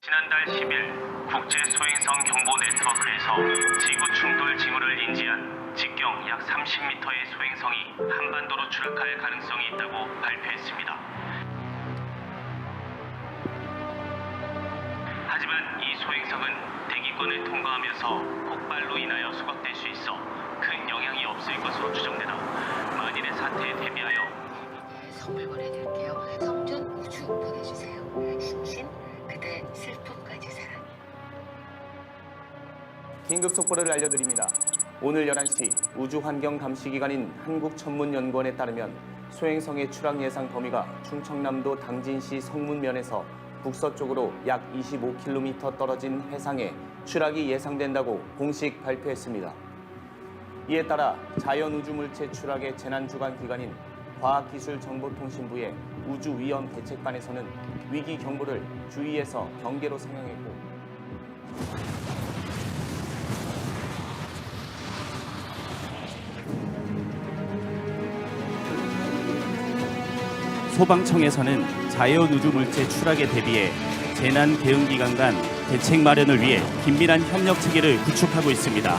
지난달 10일 국제소행성 경보 네트워크에서 지구 충돌 징후를 인지한 직경 약 30m의 소행성이 한반도로 추락할 가능성이 있다고 발표했습니다. 하지만 이 소행성은 대기권을 통과하면서 폭발로 인하여 소각될 수 있어 큰 영향이 없을 것으로 추정되다 만일의 사태에 대비하여 선물 보내드릴게요. 성준 우주 보내주세요. 심신 그대 슬픔까지 사랑. 긴급 속보를 알려드립니다. 오늘 11시 우주환경감시기관인 한국천문연구원에 따르면 소행성의 추락 예상 범위가 충청남도 당진시 성문면에서 북서쪽으로 약 25km 떨어진 해상에 추락이 예상된다고 공식 발표했습니다. 이에 따라 자연우주물체 추락의 재난주관기관인 과학기술정보통신부의 우주위험대책반에서는 위기 경보를 주의에서 경계로 상향했고 소방청에서는 자연우주물체 추락에 대비해 재난대응기관 간 대책 마련을 위해 긴밀한 협력 체계를 구축하고 있습니다.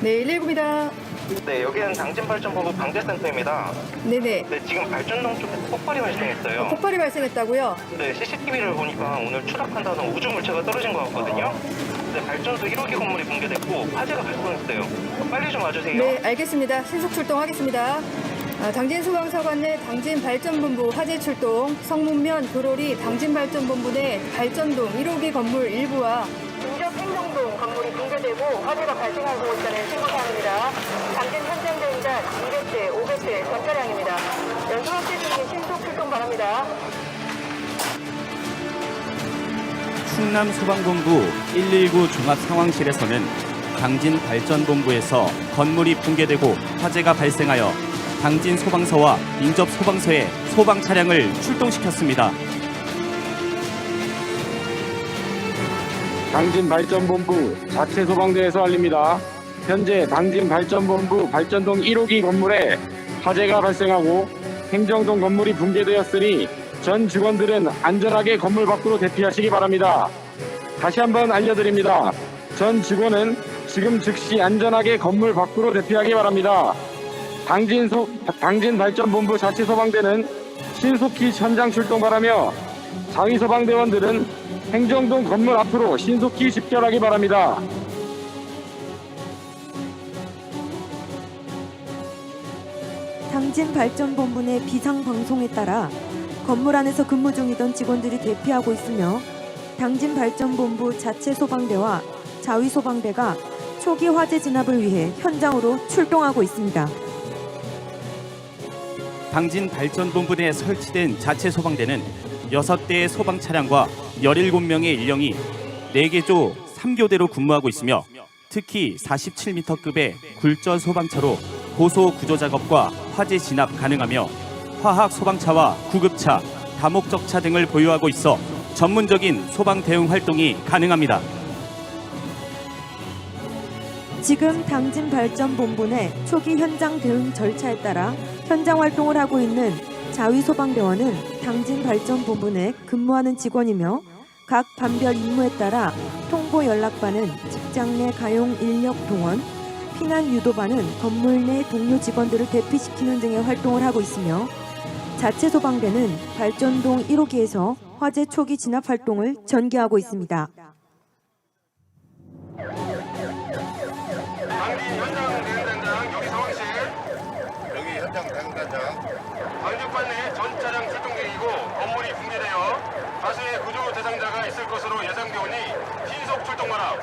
네, 119입니다. 네, 여기는 당진발전본부 방재센터입니다. 네네. 네, 지금 발전동 쪽에 폭발이 발생했어요. 폭발이 발생했다고요? 네, CCTV를 보니까 오늘 추락한다는 우주물체가 떨어진 것 같거든요. 네, 발전소 1호기 건물이 붕괴됐고 화재가 발생했어요. 빨리 좀 와주세요. 네, 알겠습니다. 신속 출동하겠습니다. 당진소방서관 내 당진발전본부 화재 출동, 성문면 도로리 당진발전본부 내 발전동 1호기 건물 일부와 인접 행정동 건물이 붕괴되고 화재가 발생하고 있다는 신고사항입니다. 당진 현장 대응단 200대, 500대 전 차량입니다. 연소합체 중에 신속 출동 바랍니다. 충남소방본부 119 종합상황실에서는 당진발전본부에서 건물이 붕괴되고 화재가 발생하여 당진소방서와 인접소방서에 소방차량을 출동시켰습니다. 당진발전본부 자체소방대에서 알립니다. 현재 당진발전본부 발전동 1호기 건물에 화재가 발생하고 행정동 건물이 붕괴되었으니 전 직원들은 안전하게 건물 밖으로 대피하시기 바랍니다. 다시 한번 알려드립니다. 전 직원은 지금 즉시 안전하게 건물 밖으로 대피하기 바랍니다. 당진발전본부 자체소방대는 신속히 현장 출동 바라며 자위소방대원들은 행정동 건물 앞으로 신속히 집결하기 바랍니다. 당진발전본부 내 비상방송에 따라 건물 안에서 근무 중이던 직원들이 대피하고 있으며 당진발전본부 자체소방대와 자위소방대가 초기 화재 진압을 위해 현장으로 출동하고 있습니다. 당진발전본부 내에 설치된 자체소방대는 6대의 소방차량과 17명의 인력이 4개조 3교대로 근무하고 있으며 특히 47m급의 굴절 소방차로 고소 구조 작업과 화재 진압 가능하며 화학 소방차와 구급차, 다목적차 등을 보유하고 있어 전문적인 소방 대응 활동이 가능합니다. 지금 당진발전본부 내 초기 현장 대응 절차에 따라 현장 활동을 하고 있는 자위소방대원은 당진발전본부 내 근무하는 직원이며 각 반별 임무에 따라 통보 연락반은 직장 내 가용 인력 동원, 피난 유도반은 건물 내 동료 직원들을 대피시키는 등의 활동을 하고 있으며 자체소방대는 발전동 1호기에서 화재 초기 진압 활동을 전개하고 있습니다. 당진 현장 대응단장 여기 상황실. 여기 현장 대응단장. 방직반 내 전 차량 출동 중이고 건물이 붕괴되어 다수의 구조 대상자가 있을 것으로 예상되오니 신속 출동 바람.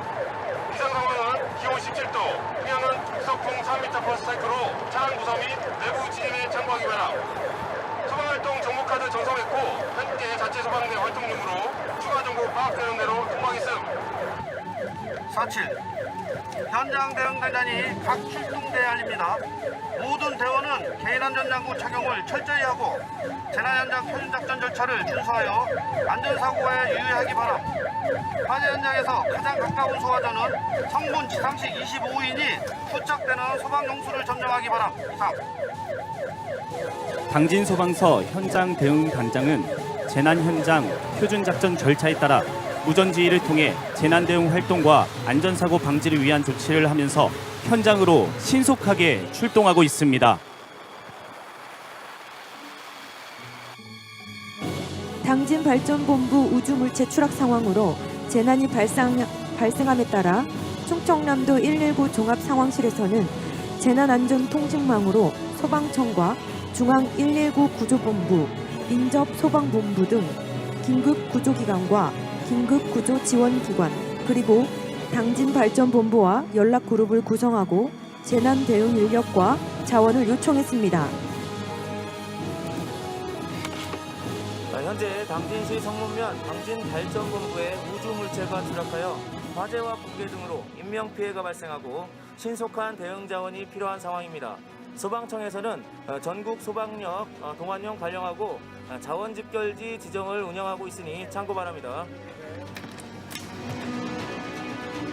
이상 상황은 기온 17도, 풍향은 북서풍 3m/s로 차량 구성 및 내부 진입에 참고하기 바람. 소방활동 정보카드 전송했고 현재 자체 소방대 활동 중으로 추가 정보 파악되는 대로 통보하겠음. 47 현장 대응 단장이 각 출동대에 알립니다. 모든 대원은 개인 안전장구 착용을 철저히 하고 재난 현장 표준 작전 절차를 준수하여 안전사고에 유의하기 바람. 화재 현장에서 가장 가까운 소화전은 성분 지상식 25인이 부착되는 소방용수를 점령하기 바람. 이상. 당진 소방서 현장 대응 단장은 재난 현장 표준 작전 절차에 따라 무전지휘를 통해 재난 대응 활동과 안전사고 방지를 위한 조치를 하면서 현장으로 신속하게 출동하고 있습니다. 당진 발전본부 우주물체 추락 상황으로 재난이 발생함에 따라 충청남도 119 종합상황실에서는 재난안전통신망으로 소방청과 중앙 119 구조본부, 인접소방본부 등 긴급구조기관과 긴급구조지원기관 그리고 당진발전본부와 연락그룹을 구성하고 재난대응 인력과 자원을 요청했습니다. 현재 당진시 성문면 당진발전본부에 우주물체가 추락하여 화재와 붕괴 등으로 인명피해가 발생하고 신속한 대응 자원이 필요한 상황입니다. 소방청에서는 전국 소방력 동원령 발령하고 자원 집결지 지정을 운영하고 있으니 참고 바랍니다.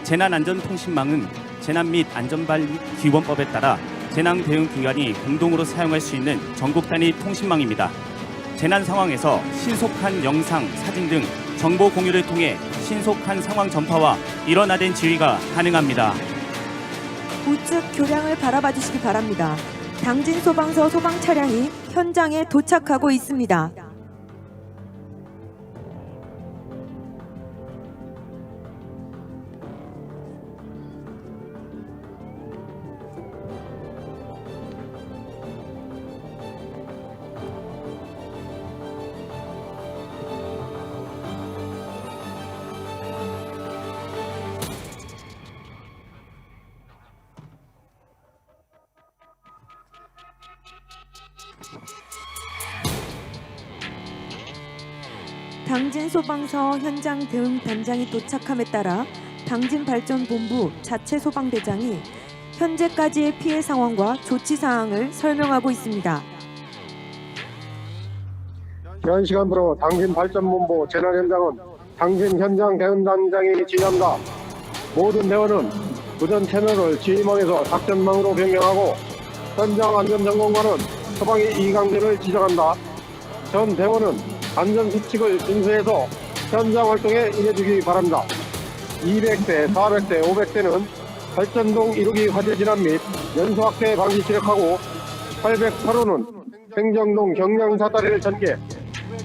재난안전통신망은 재난 및 안전관리기원법에 따라 재난 대응 기관이 공동으로 사용할 수 있는 전국 단위 통신망입니다. 재난 상황에서 신속한 영상, 사진 등 정보 공유를 통해 신속한 상황 전파와 일원화된 지휘가 가능합니다. 우측 교량을 바라봐 주시기 바랍니다. 당진 소방서 소방 차량이 현장에 도착하고 있습니다. 당진 소방서 현장 대응 단장이 도착함에 따라 당진 발전본부 자체 소방대장이 현재까지의 피해 상황과 조치 사항을 설명하고 있습니다. 현 시간부로 당진 발전본부 재난 현장은 당진 현장 대응 단장이 지휘한다. 모든 대원은 무전 채널을 지휘망에서 작전망으로 변경하고 현장 안전 점검관은 소방의 이강대를 지정한다. 전 대원은 안전수칙을 준수해서 현장 활동에 임해주기 바랍니다. 200대, 400대, 500대는 발전동 1호기 화재 진압 및 연소 확대 방지 지력하고 808호는 행정동 경량사다리를 전개,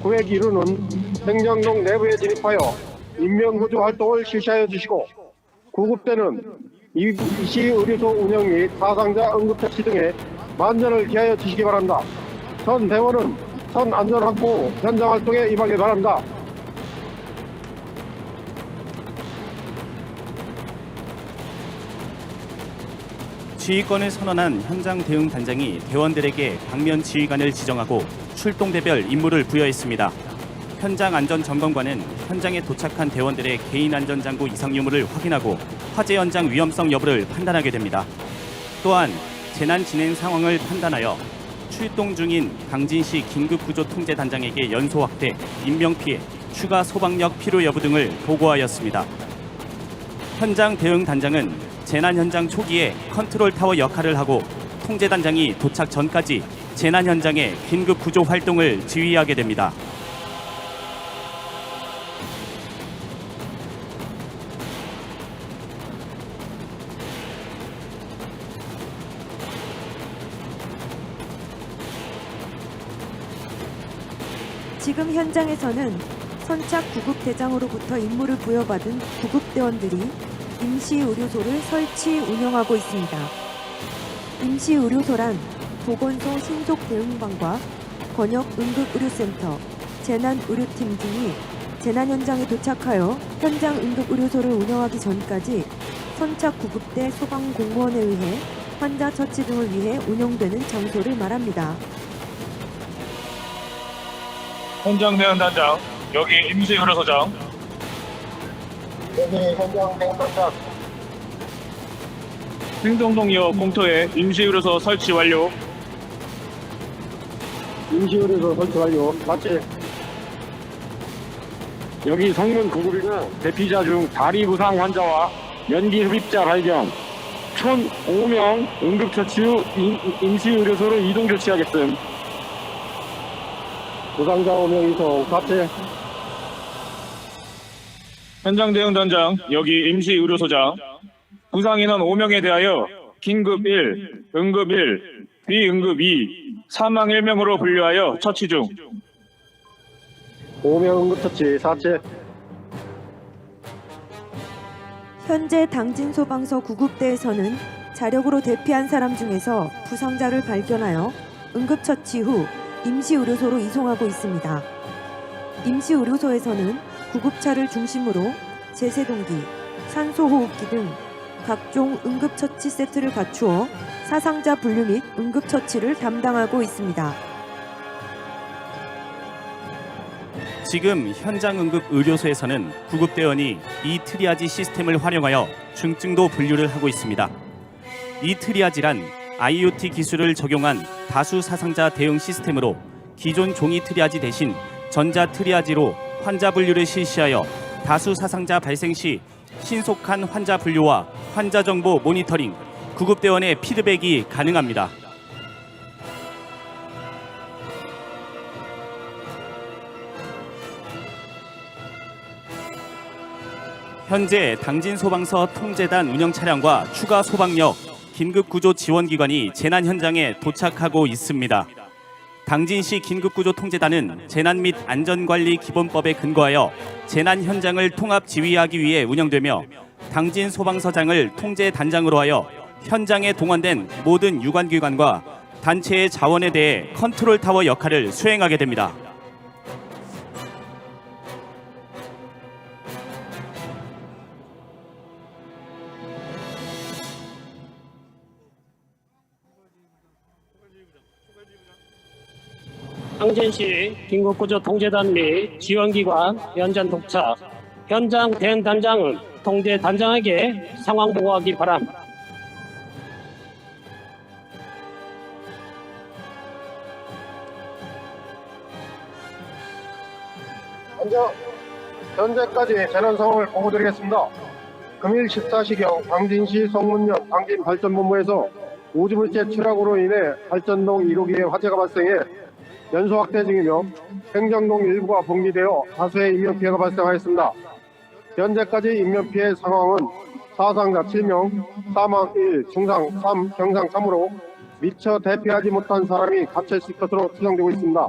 901호는 행정동 내부에 진입하여 인명구조 활동을 실시하여 주시고 9급대는 이시 의료소 운영 및 사상자 응급처치 등에 만전을 기하여 주시기 바랍니다. 전 대원은 선 안전 확보 현장 활동에 임하기 바랍니다. 지휘권을 선언한 현장 대응 단장이 대원들에게 방면 지휘관을 지정하고 출동대별 임무를 부여했습니다. 현장 안전 점검관은 현장에 도착한 대원들의 개인 안전장구 이상 유무를 확인하고 화재 현장 위험성 여부를 판단하게 됩니다. 또한 재난 진행 상황을 판단하여 출동 중인 당진시 긴급구조통제단장에게 연소 확대, 인명피해, 추가 소방력 필요 여부 등을 보고하였습니다. 현장 대응 단장은 재난 현장 초기에 컨트롤 타워 역할을 하고 통제단장이 도착 전까지 재난 현장의 긴급구조 활동을 지휘하게 됩니다. 지금 현장에서는 선착 구급대장으로부터 임무를 부여받은 구급대원들이 임시의료소를 설치 운영하고 있습니다. 임시의료소란 보건소 신속대응방과 권역응급의료센터, 재난의료팀 등이 재난 현장에 도착하여 현장 응급의료소를 운영하기 전까지 선착 구급대 소방공무원에 의해 환자 처치 등을 위해 운영되는 장소를 말합니다. 현장 대응 단장, 여기 임시의료소장. 여기 현장 대응 단장. 행정동역 공터에 임시의료소 설치 완료. 임시의료소 설치 완료. 마치 여기 성문 9급이는 대피자 중 다리 부상 환자와 연기 흡입자 발견, 총 5명 응급처치 후 임시의료소로 이동 조치하겠음. 부상자 5명 이송. 마치 현장 대응단장 여기 임시의료소장. 부상 인원 5명에 대하여 긴급 1, 응급 1, 비응급 2, 사망 1명으로 분류하여 처치 중. 5명 응급처치. 사체 현재 당진소방서 구급대에서는 자력으로 대피한 사람 중에서 부상자를 발견하여 응급처치 후 임시의료소로 이송하고 있습니다. 임시의료소에서는 구급차를 중심으로 제세동기, 산소호흡기 등 각종 응급처치 세트를 갖추어 사상자 분류 및 응급처치를 담당하고 있습니다. 지금 현장 응급 의료소에서는 구급대원이 이 트리아지 시스템을 활용하여 중증도 분류를 하고 있습니다. 이 트리아지란 IoT 기술을 적용한 다수 사상자 대응 시스템으로 기존 종이 트리아지 대신 전자 트리아지로 환자 분류를 실시하여 다수 사상자 발생 시 신속한 환자 분류와 환자 정보 모니터링, 구급대원의 피드백이 가능합니다. 현재 당진소방서 통제단 운영 차량과 추가 소방력, 긴급구조 지원기관이 재난 현장에 도착하고 있습니다. 당진시 긴급구조통제단은 재난 및 안전관리 기본법에 근거하여 재난 현장을 통합 지휘하기 위해 운영되며 당진소방서장을 통제단장으로 하여 현장에 동원된 모든 유관기관과 단체의 자원에 대해 컨트롤타워 역할을 수행하게 됩니다. 당진시 긴급구조통제단 및 지원기관 현장 도착, 현장 대응단장은 통제단장에게 상황 보고하기 바람. 현재까지 재난 상황을 보고드리겠습니다. 금일 14시경 당진시 성문역 당진발전본부에서 우주물체 추락으로 인해 발전동 1호기에 화재가 발생해 연소 확대 중이며 행정동 일부가 붕괴되어 다수의 인명피해가 발생하였습니다. 현재까지 인명피해 상황은 사상자 7명, 사망 1, 중상 3, 경상 3으로 미처 대피하지 못한 사람이 갇혀있을 것으로 추정되고 있습니다.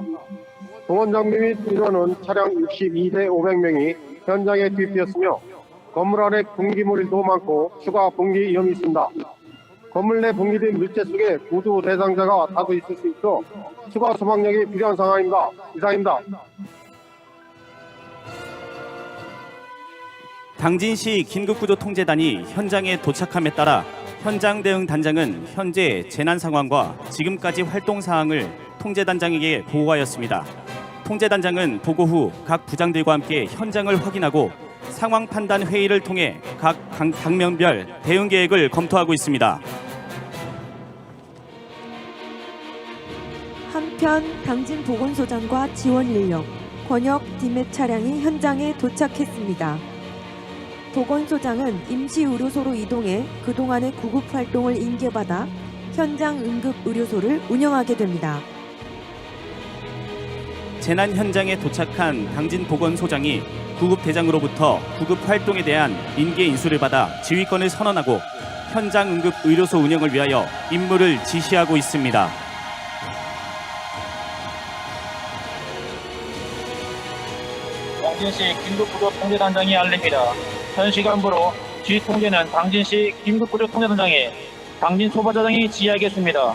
동원장비 및 인원은 차량 62대 500명이 현장에 투입되었으며 건물 안에 분기물도 많고 추가 분기 위험이 있습니다. 건물 내 분기된 물체 속에 구조 대상자가 다수 있을 수 있어 추가 소방력이 필요한 상황입니다. 이상입니다. 당진시 긴급구조통제단이 현장에 도착함에 따라 현장 대응 단장은 현재 재난 상황과 지금까지 활동 사항을 통제단장에게 보고하였습니다. 통제단장은 보고 후 각 부장들과 함께 현장을 확인하고 상황 판단 회의를 통해 각 당면별 대응 계획을 검토하고 있습니다. 한편 당진보건소장과 지원 인력, 권역 디멧 차량이 현장에 도착했습니다. 보건소장은 임시의료소로 이동해 그동안의 구급 활동을 인계받아 현장 응급의료소를 운영하게 됩니다. 재난 현장에 도착한 당진보건소장이 구급대장으로부터 구급 활동에 대한 인계 인수를 받아 지휘권을 선언하고 현장 응급의료소 운영을 위하여 임무를 지시하고 있습니다. 당진시 긴급구조통제단장이 알립니다. 현 시간부로 지휘통제는 당진시 긴급구조통제단장에 당진소방서장이 지휘하겠습니다.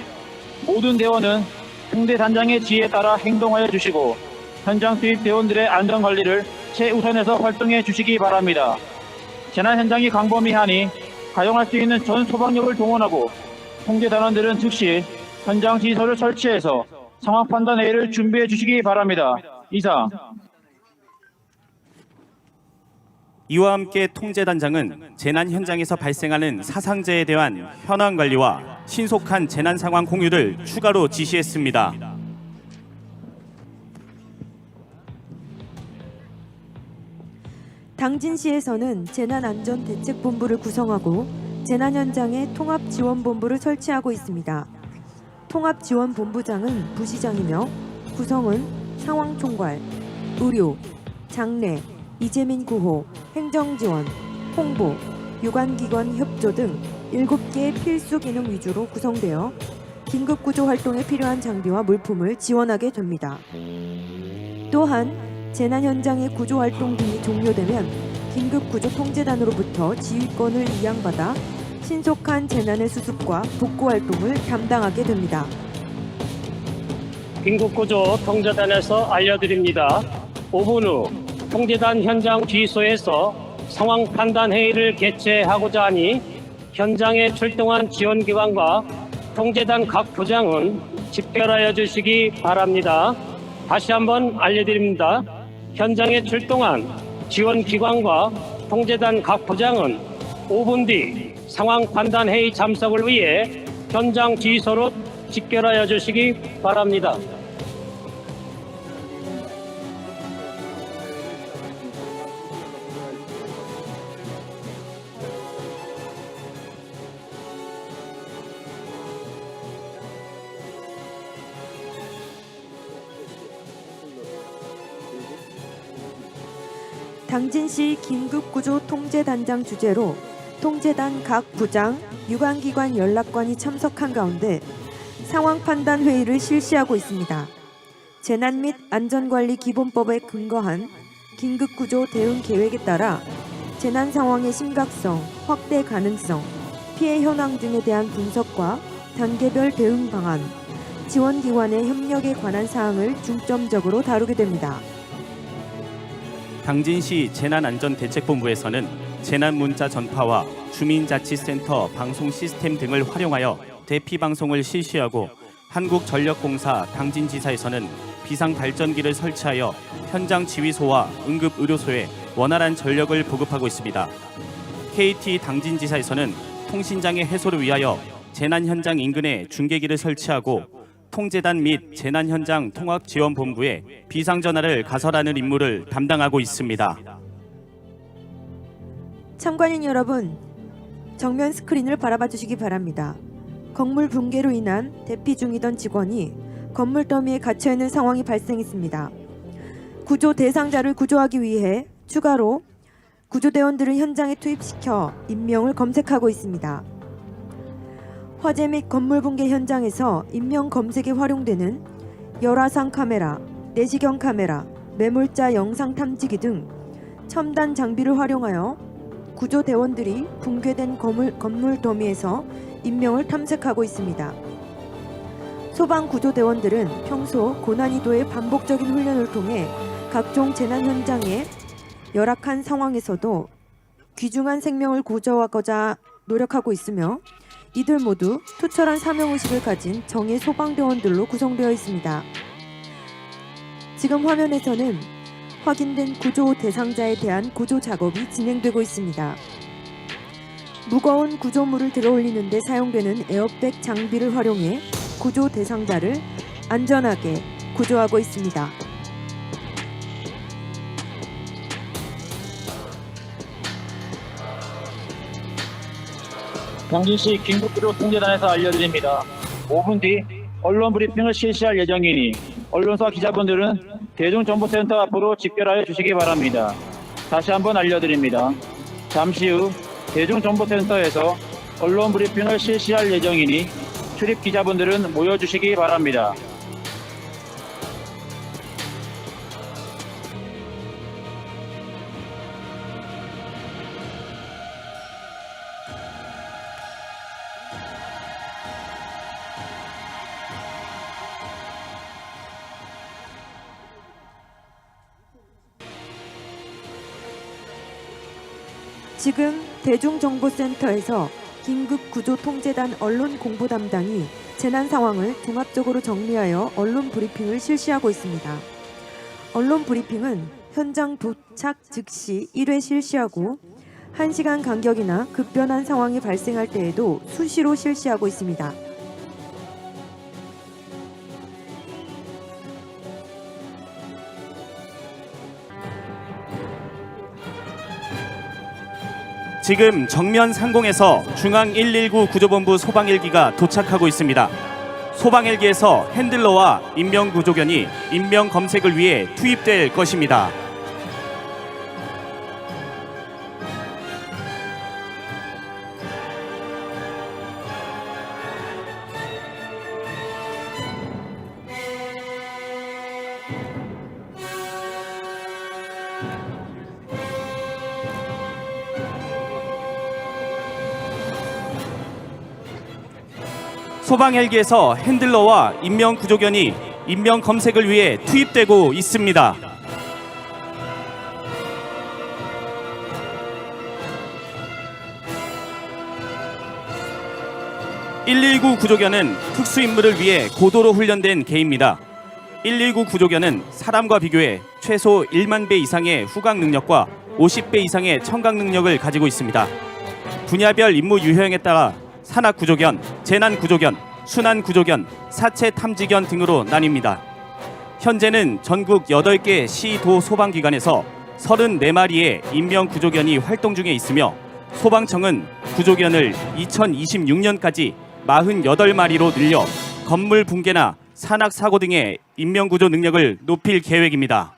모든 대원은 통제단장의 지휘에 따라 행동하여 주시고 현장 투입 대원들의 안전관리를 최우선해서 활동해 주시기 바랍니다. 재난 현장이 광범위하니 가용할 수 있는 전 소방력을 동원하고 통제단원들은 즉시 현장 시설을 설치해서 상황 판단 회의를 준비해 주시기 바랍니다. 이상. 이와 함께 통제단장은 재난 현장에서 발생하는 사상자에 대한 현황 관리와 신속한 재난 상황 공유를 추가로 지시했습니다. 당진시에서는 재난안전대책본부를 구성하고 재난 현장에 통합지원본부를 설치하고 있습니다. 통합지원본부장은 부시장이며 구성은 상황총괄, 의료, 장례, 이재민 구호, 행정지원, 홍보, 유관기관 협조 등 7개의 필수 기능 위주로 구성되어 긴급구조 활동에 필요한 장비와 물품을 지원하게 됩니다. 또한 재난 현장의 구조 활동 등이 종료되면 긴급구조 통제단으로부터 지휘권을 이양받아 신속한 재난의 수습과 복구 활동을 담당하게 됩니다. 긴급구조 통제단에서 알려드립니다. 5분 후 통제단 현장 지휘소에서 상황 판단 회의를 개최하고자 하니 현장에 출동한 지원기관과 통제단 각 부장은 집결하여 주시기 바랍니다. 다시 한번 알려드립니다. 현장에 출동한 지원기관과 통제단 각 부장은 5분 뒤 상황 판단 회의 참석을 위해 현장 지휘소로 집결하여 주시기 바랍니다. 당진시 긴급구조 통제단장 주재로 통제단 각 부장, 유관기관 연락관이 참석한 가운데 상황 판단 회의를 실시하고 있습니다. 재난 및 안전관리 기본법에 근거한 긴급구조 대응 계획에 따라 재난 상황의 심각성, 확대 가능성, 피해 현황 등에 대한 분석과 단계별 대응 방안, 지원기관의 협력에 관한 사항을 중점적으로 다루게 됩니다. 당진시 재난안전대책본부에서는 재난문자 전파와 주민자치센터 방송 시스템 등을 활용하여 대피방송을 실시하고 한국전력공사 당진지사에서는 비상발전기를 설치하여 현장 지휘소와 응급의료소에 원활한 전력을 보급하고 있습니다. KT 당진지사에서는 통신장애 해소를 위하여 재난 현장 인근에 중계기를 설치하고 통제단 및 재난 현장 통합지원본부에 비상전화를 가설하는 임무를 담당하고 있습니다. 참관인 여러분, 정면 스크린을 바라봐 주시기 바랍니다. 건물 붕괴로 인한 대피 중이던 직원이 건물 더미에 갇혀있는 상황이 발생했습니다. 구조 대상자를 구조하기 위해 추가로 구조대원들을 현장에 투입시켜 인명을 검색하고 있습니다. 화재 및 건물 붕괴 현장에서 인명 검색에 활용되는 열화상 카메라, 내시경 카메라, 매몰자 영상 탐지기 등 첨단 장비를 활용하여 구조대원들이 붕괴된 건물 더미에서 인명을 탐색하고 있습니다. 소방구조대원들은 평소 고난이도의 반복적인 훈련을 통해 각종 재난 현장의 열악한 상황에서도 귀중한 생명을 구조하고자 노력하고 있으며 이들 모두 투철한 사명의식을 가진 정예 소방대원들로 구성되어 있습니다. 지금 화면에서는 확인된 구조 대상자에 대한 구조 작업이 진행되고 있습니다. 무거운 구조물을 들어올리는 데 사용되는 에어백 장비를 활용해 구조 대상자를 안전하게 구조하고 있습니다. 당진시 긴급구조 통제단에서 알려드립니다. 5분 뒤 언론 브리핑을 실시할 예정이니 언론사 기자분들은 대중정보센터 앞으로 집결하여 주시기 바랍니다. 다시 한번 알려드립니다. 잠시 후 대중정보센터에서 언론 브리핑을 실시할 예정이니 출입 기자분들은 모여주시기 바랍니다. 지금 대중정보센터에서 긴급구조통제단 언론 공보 담당이 재난 상황을 종합적으로 정리하여 언론 브리핑을 실시하고 있습니다. 언론 브리핑은 현장 도착 즉시 1회 실시하고 1시간 간격이나 급변한 상황이 발생할 때에도 수시로 실시하고 있습니다. 지금 정면 상공에서 중앙 119 구조본부 소방 헬기가 도착하고 있습니다. 소방 헬기에서 핸들러와 인명 구조견이 인명 검색을 위해 투입될 것입니다. 소방 헬기에서 핸들러와 인명 구조견이 인명 검색을 위해 투입되고 있습니다. (119) 구조견은 특수임무를 위해 고도로 훈련된 개입니다. 119 구조견은 사람과 비교해 최소 1만 배 이상의 후각 능력과 50배 이상의 청각 능력을 가지고 있습니다. 분야별 임무 유형에 따라 산악 구조견, 재난 구조견, 순환 구조견, 사체 탐지견 등으로 나뉩니다. 현재는 전국 8개 시, 도 소방기관에서 34마리의 인명 구조견이 활동 중에 있으며 소방청은 구조견을 2026년까지 48마리로 늘려 건물 붕괴나 산악 사고 등의 인명 구조 능력을 높일 계획입니다.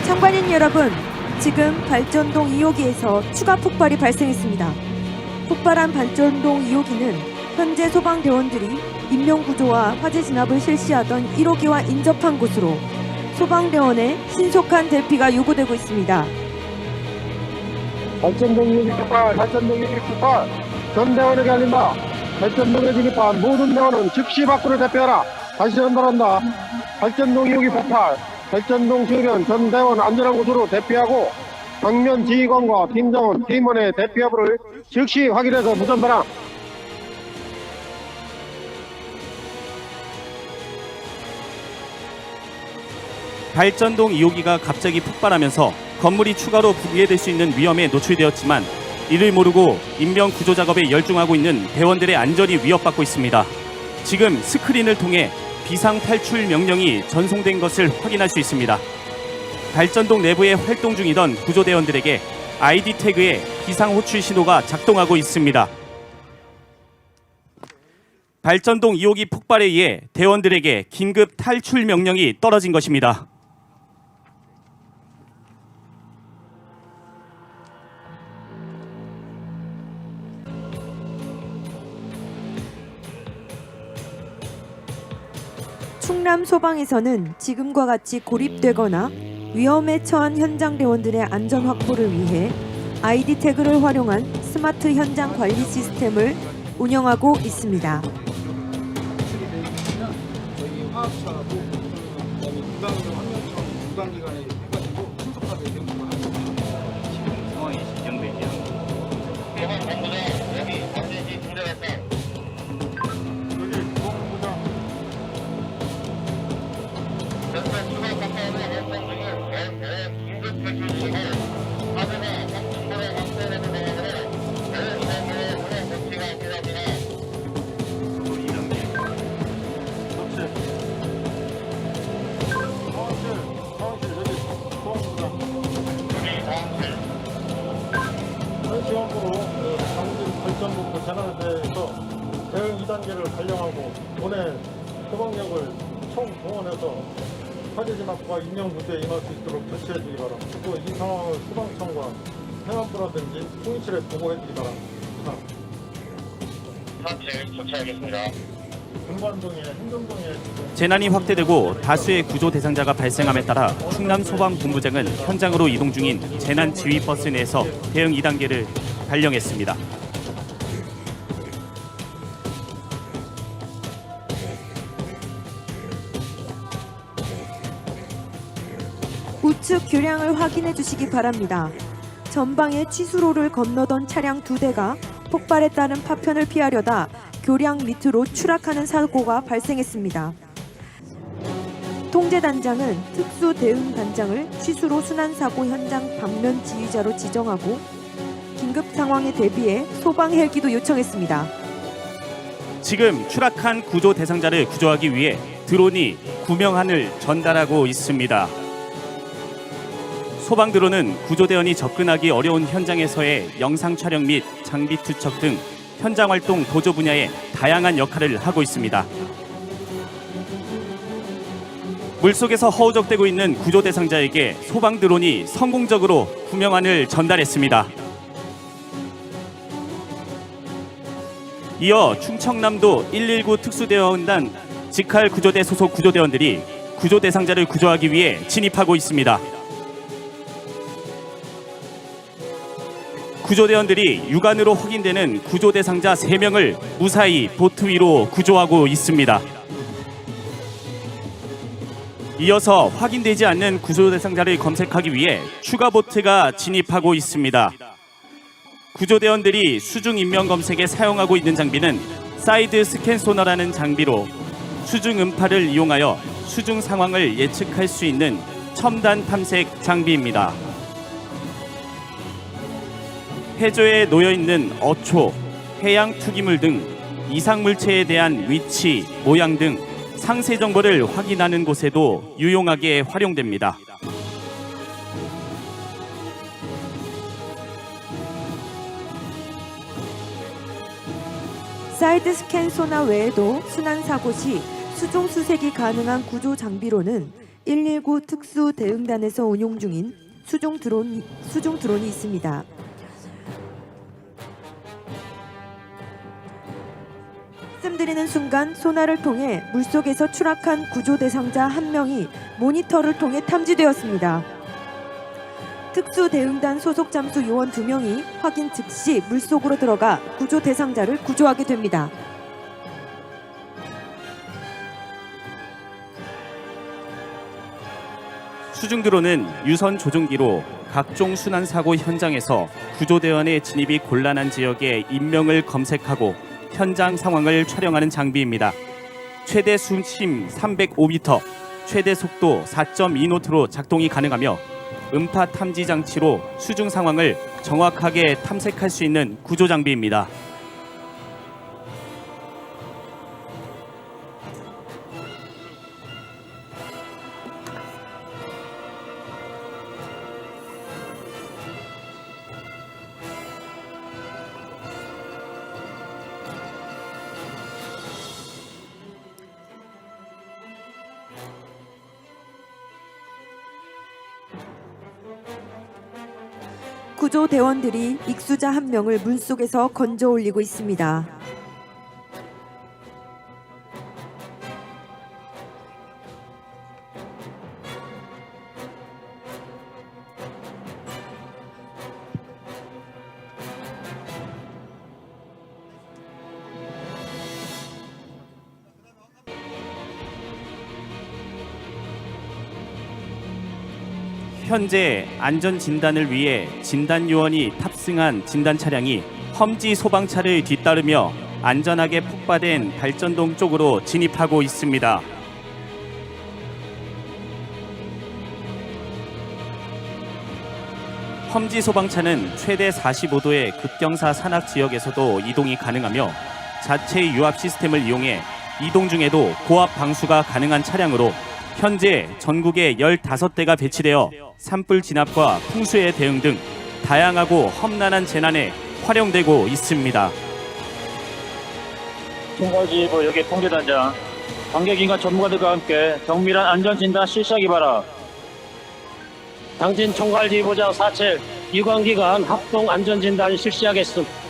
참관인 여러분, 지금 발전동 2호기에서 추가 폭발이 발생했습니다. 폭발한 발전동 2호기는 현재 소방대원들이 인명구조와 화재 진압을 실시하던 1호기와 인접한 곳으로 소방대원의 신속한 대피가 요구되고 있습니다. 발전동 2호기 폭발, 발전동 2호기 폭발. 전 대원에게 알린다. 발전동에 진입한 모든 대원은 즉시 밖으로 대피하라. 다시 전달한다. 발전동 2호기 폭발. 발전동 주변 전 대원 안전한 곳으로 대피하고 방면 지휘관과 팀장원, 팀원의 대피 여부를 즉시 확인해서 무전하라. 발전동 2호기가 갑자기 폭발하면서 건물이 추가로 붕괴될 수 있는 위험에 노출되었지만 이를 모르고 인명 구조 작업에 열중하고 있는 대원들의 안전이 위협받고 있습니다. 지금 스크린을 통해 비상 탈출 명령이 전송된 것을 확인할 수 있습니다. 발전동 내부에 활동 중이던 구조대원들에게 ID 태그에 비상 호출 신호가 작동하고 있습니다. 발전동 2호기 폭발에 의해 대원들에게 긴급 탈출 명령이 떨어진 것입니다. 충남 소방에서는 지금과 같이 고립되거나 위험에 처한 현장 대원들의 안전 확보를 위해 ID 태그를 활용한 스마트 현장 관리 시스템을 운영하고 있습니다. 저희 화학차도 구강기관에 해가지고 신속하게 대응을 하고 지금 상황이 진정되지 않고 여기 반드시 중대했다. 발전부터 재난대에서 대응 2단계를 발령하고 본회 소방력을 총동원해서 화재 진압과 인명 구조에 임할 수 있도록 조치해 주기 바랍니다. 또 이 상황을 소방청과 해안부라든지 통일실에 보고해 주기 바랍니다. 사실 조치하겠습니다. 금관동에 행정동에 재난이 확대되고 다수의 구조 대상자가 발생함에 따라 충남 소방본부장은 현장으로 이동 중인 재난 지휘 버스 내에서 대응 2단계를 발령했습니다. 우측 교량을 확인해 주시기 바랍니다. 전방에 취수로를 건너던 차량 2대가 폭발에 따른 파편을 피하려다 교량 밑으로 추락하는 사고가 발생했습니다. 통제단장은 특수대응단장을 취수로 순환사고 현장 방면 지휘자로 지정하고 긴급 상황에 대비해 소방 헬기도 요청했습니다. 지금 추락한 구조 대상자를 구조하기 위해 드론이 구명함을 전달하고 있습니다. 소방 드론은 구조대원이 접근하기 어려운 현장에서의 영상 촬영 및 장비 투척 등 현장 활동 보조 분야에 다양한 역할을 하고 있습니다. 물속에서 허우적대고 있는 구조 대상자에게 소방 드론이 성공적으로 구명함을 전달했습니다. 이어 충청남도 119 특수대원단 직할 구조대 소속 구조대원들이 구조 대상자를 구조하기 위해 진입하고 있습니다. 구조대원들이 육안으로 확인되는 구조 대상자 3명을 무사히 보트 위로 구조하고 있습니다. 이어서 확인되지 않는 구조 대상자를 검색하기 위해 추가 보트가 진입하고 있습니다. 구조대원들이 수중 인명 검색에 사용하고 있는 장비는 사이드 스캔 소나라는 장비로 수중 음파를 이용하여 수중 상황을 예측할 수 있는 첨단 탐색 장비입니다. 해저에 놓여있는 어초, 해양 투기물 등 이상물체에 대한 위치, 모양 등 상세 정보를 확인하는 곳에도 유용하게 활용됩니다. 사이드 스캔 소나 외에도 순환 사고 시 수중 수색이 가능한 구조 장비로는 119 특수 대응단에서 운용 중인 수중 드론이 있습니다. 말씀드리는 순간 소나를 통해 물속에서 추락한 구조 대상자 1명이 모니터를 통해 탐지되었습니다. 특수 대응단 소속 잠수 요원 2명이 확인 즉시 물속으로 들어가 구조 대상자를 구조하게 됩니다. 수중 드론은 유선 조종기로 각종 순환 사고 현장에서 구조대원의 진입이 곤란한 지역의 인명을 검색하고 현장 상황을 촬영하는 장비입니다. 최대 수심 305m, 최대 속도 4.2노트로 작동이 가능하며 음파 탐지 장치로 수중 상황을 정확하게 탐색할 수 있는 구조 장비입니다. 구조대원들이 익수자 1명을 물속에서 건져 올리고 있습니다. 현재 안전 진단을 위해 진단 요원이 탑승한 진단 차량이 험지 소방차를 뒤따르며 안전하게 폭파된 발전동 쪽으로 진입하고 있습니다. 험지 소방차는 최대 45도의 급경사 산악 지역에서도 이동이 가능하며 자체 유압 시스템을 이용해 이동 중에도 고압 방수가 가능한 차량으로 현재 전국에 15대가 배치되어 산불 진압과 풍수해 대응 등 다양하고 험난한 재난에 활용되고 있습니다. 총괄지휘부 여객 통제단장, 관계기관 전문가들과 함께 정밀한 안전진단 실시하기 바라. 당진 총괄지휘부장 47 유관기관 합동 안전진단 실시하겠습니다.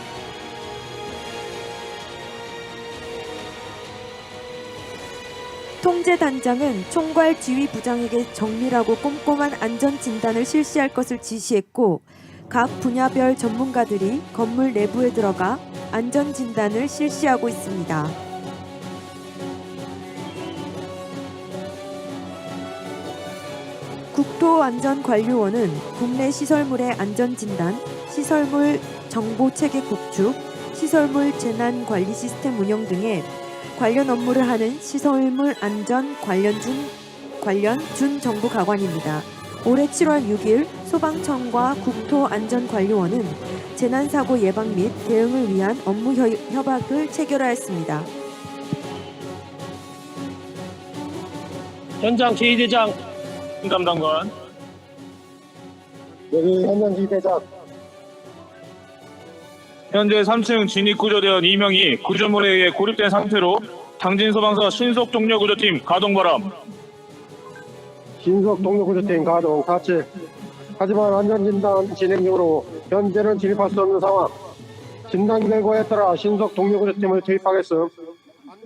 통제단장은 총괄지휘부장에게 정밀하고 꼼꼼한 안전진단을 실시할 것을 지시했고 각 분야별 전문가들이 건물 내부에 들어가 안전진단을 실시하고 있습니다. 국토안전관리원은 국내 시설물의 안전진단, 시설물 정보체계 구축, 시설물 재난관리 시스템 운영 등의 관련 업무를 하는 시설물 안전 관련 준정부가관입니다. 올해 7월 6일 소방청과 국토안전관리원은 재난사고 예방 및 대응을 위한 업무 협약을 체결하였습니다. 현장 지휘대장 담당관. 여기 현장 지휘대장. 현재 3층 진입구조대원 2명이 구조물에 의해 고립된 상태로 당진소방서 신속동료구조팀 가동 바람. 신속 동료구조팀 가동 47. 하지만 안전진단 진행 중으로 현재는 진입할 수 없는 상황. 진단 결과에 따라 신속 동료구조팀을 투입하겠음.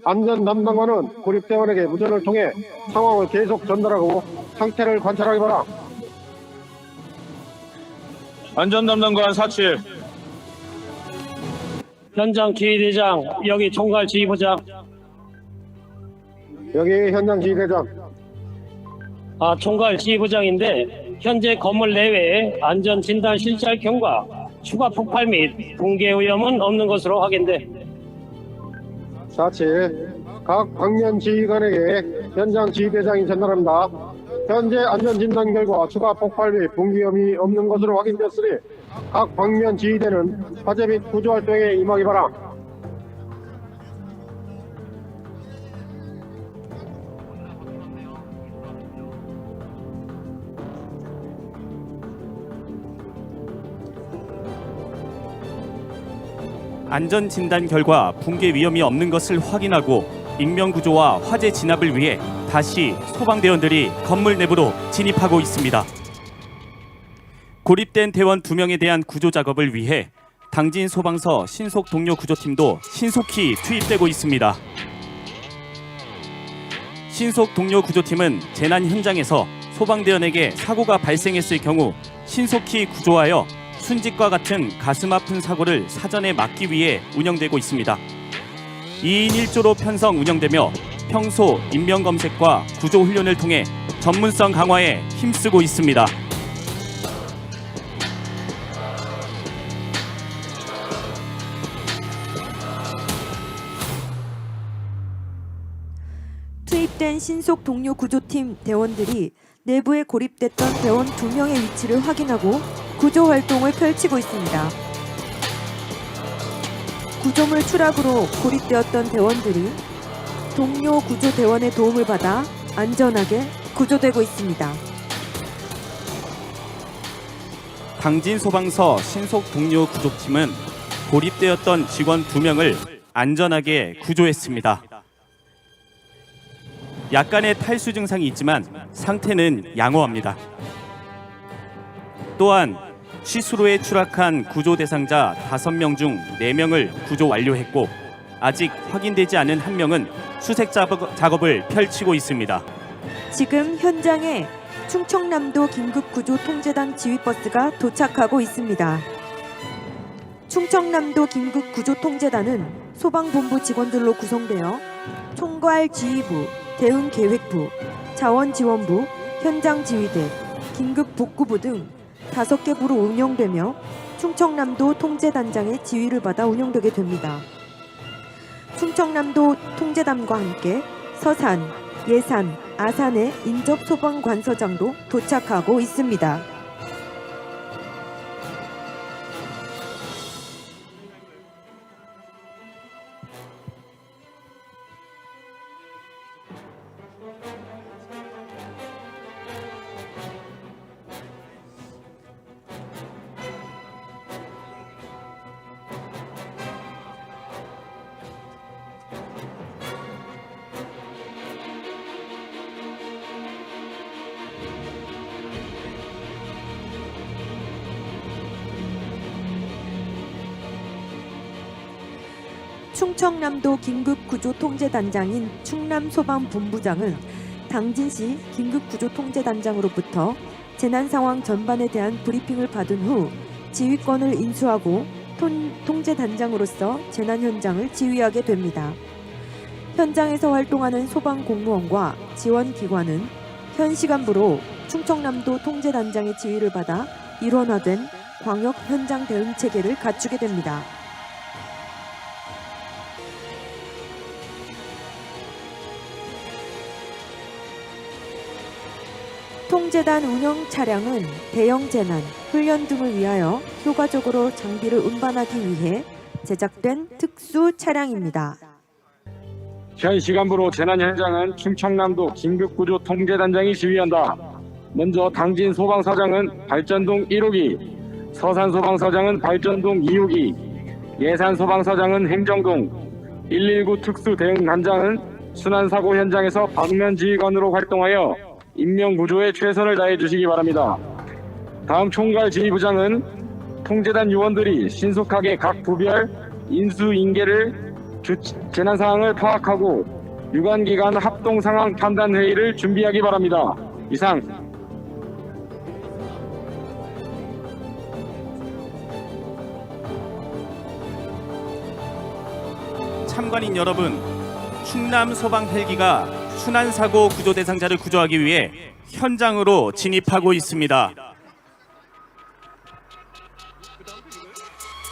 안전 담당관은 고립대원에게 무전을 통해 상황을 계속 전달하고 상태를 관찰하기 바람. 안전 담당관 47. 현장 지휘대장, 여기 총괄 지휘부장. 여기 현장 지휘대장. 총괄 지휘부장인데 현재 건물 내외에 안전 진단 실시할 경과 추가 폭발 및 붕괴 위험은 없는 것으로 확인돼. 47. 각 방면 지휘관에게 현장 지휘대장이 전달합니다. 현재 안전진단 결과 추가 폭발 및 붕괴 위험이 없는 것으로 확인되었으니 각 방면 지휘대는 화재 및 구조활동에 임하기 바람. 안전진단 결과 붕괴 위험이 없는 것을 확인하고 인명구조와 화재 진압을 위해 다시 소방대원들이 건물 내부로 진입하고 있습니다. 고립된 대원 2명에 대한 구조 작업을 위해 당진 소방서 신속 동료 구조팀도 신속히 투입되고 있습니다. 신속 동료 구조팀은 재난 현장에서 소방대원에게 사고가 발생했을 경우 신속히 구조하여 순직과 같은 가슴 아픈 사고를 사전에 막기 위해 운영되고 있습니다. 2인 1조로 편성 운영되며 평소 인명검색과 구조훈련을 통해 전문성 강화에 힘쓰고 있습니다. 투입된 신속 동료 구조팀 대원들이 내부에 고립됐던 대원 2명의 위치를 확인하고 구조 활동을 펼치고 있습니다. 구조물 추락으로 고립되었던 대원들이 동료 구조대원의 도움을 받아 안전하게 구조되고 있습니다. 당진 소방서 신속 동료 구조팀은 고립되었던 직원 2명을 안전하게 구조했습니다. 약간의 탈수 증상이 있지만 상태는 양호합니다. 또한 시수로에 추락한 구조 대상자 5명 중 4명을 구조 완료했고 아직 확인되지 않은 1명은 수색 작업을 펼치고 있습니다. 지금 현장에 충청남도 긴급구조통제단 지휘버스가 도착하고 있습니다. 충청남도 긴급구조통제단은 소방본부 직원들로 구성되어 총괄지휘부, 대응계획부, 자원지원부, 현장지휘대, 긴급복구부 등 5개 부로 운영되며 충청남도 통제단장의 지휘를 받아 운영되게 됩니다. 충청남도 통제단과 함께 서산, 예산, 아산의 인접소방관서장도 도착하고 있습니다. 충청남도 긴급구조통제단장인 충남소방본부장은 당진시 긴급구조통제단장으로부터 재난상황 전반에 대한 브리핑을 받은 후 지휘권을 인수하고 통제단장으로서 재난 현장을 지휘하게 됩니다. 현장에서 활동하는 소방공무원과 지원기관은 현 시간부로 충청남도 통제단장의 지휘를 받아 일원화된 광역 현장 대응 체계를 갖추게 됩니다. 통제단 운영 차량은 대형 재난, 훈련 등을 위하여 효과적으로 장비를 운반하기 위해 제작된 특수 차량입니다. 현 시간부로 재난 현장은 충청남도 긴급구조 통제단장이 지휘한다. 먼저 당진 소방서장은 발전동 1호기, 서산 소방서장은 발전동 2호기, 예산 소방서장은 행정동, 119 특수 대응 단장은 순환사고 현장에서 방면 지휘관으로 활동하여 인명구조에 최선을 다해 주시기 바랍니다. 다음 총괄 지휘부장은 통제단 요원들이 신속하게 각 부별 인수인계를 재난 상황을 파악하고 유관기관 합동 상황 판단 회의를 준비하기 바랍니다. 이상. 참관인 여러분, 충남 소방 헬기가 순환사고 구조 대상자를 구조하기 위해 현장으로 진입하고 있습니다.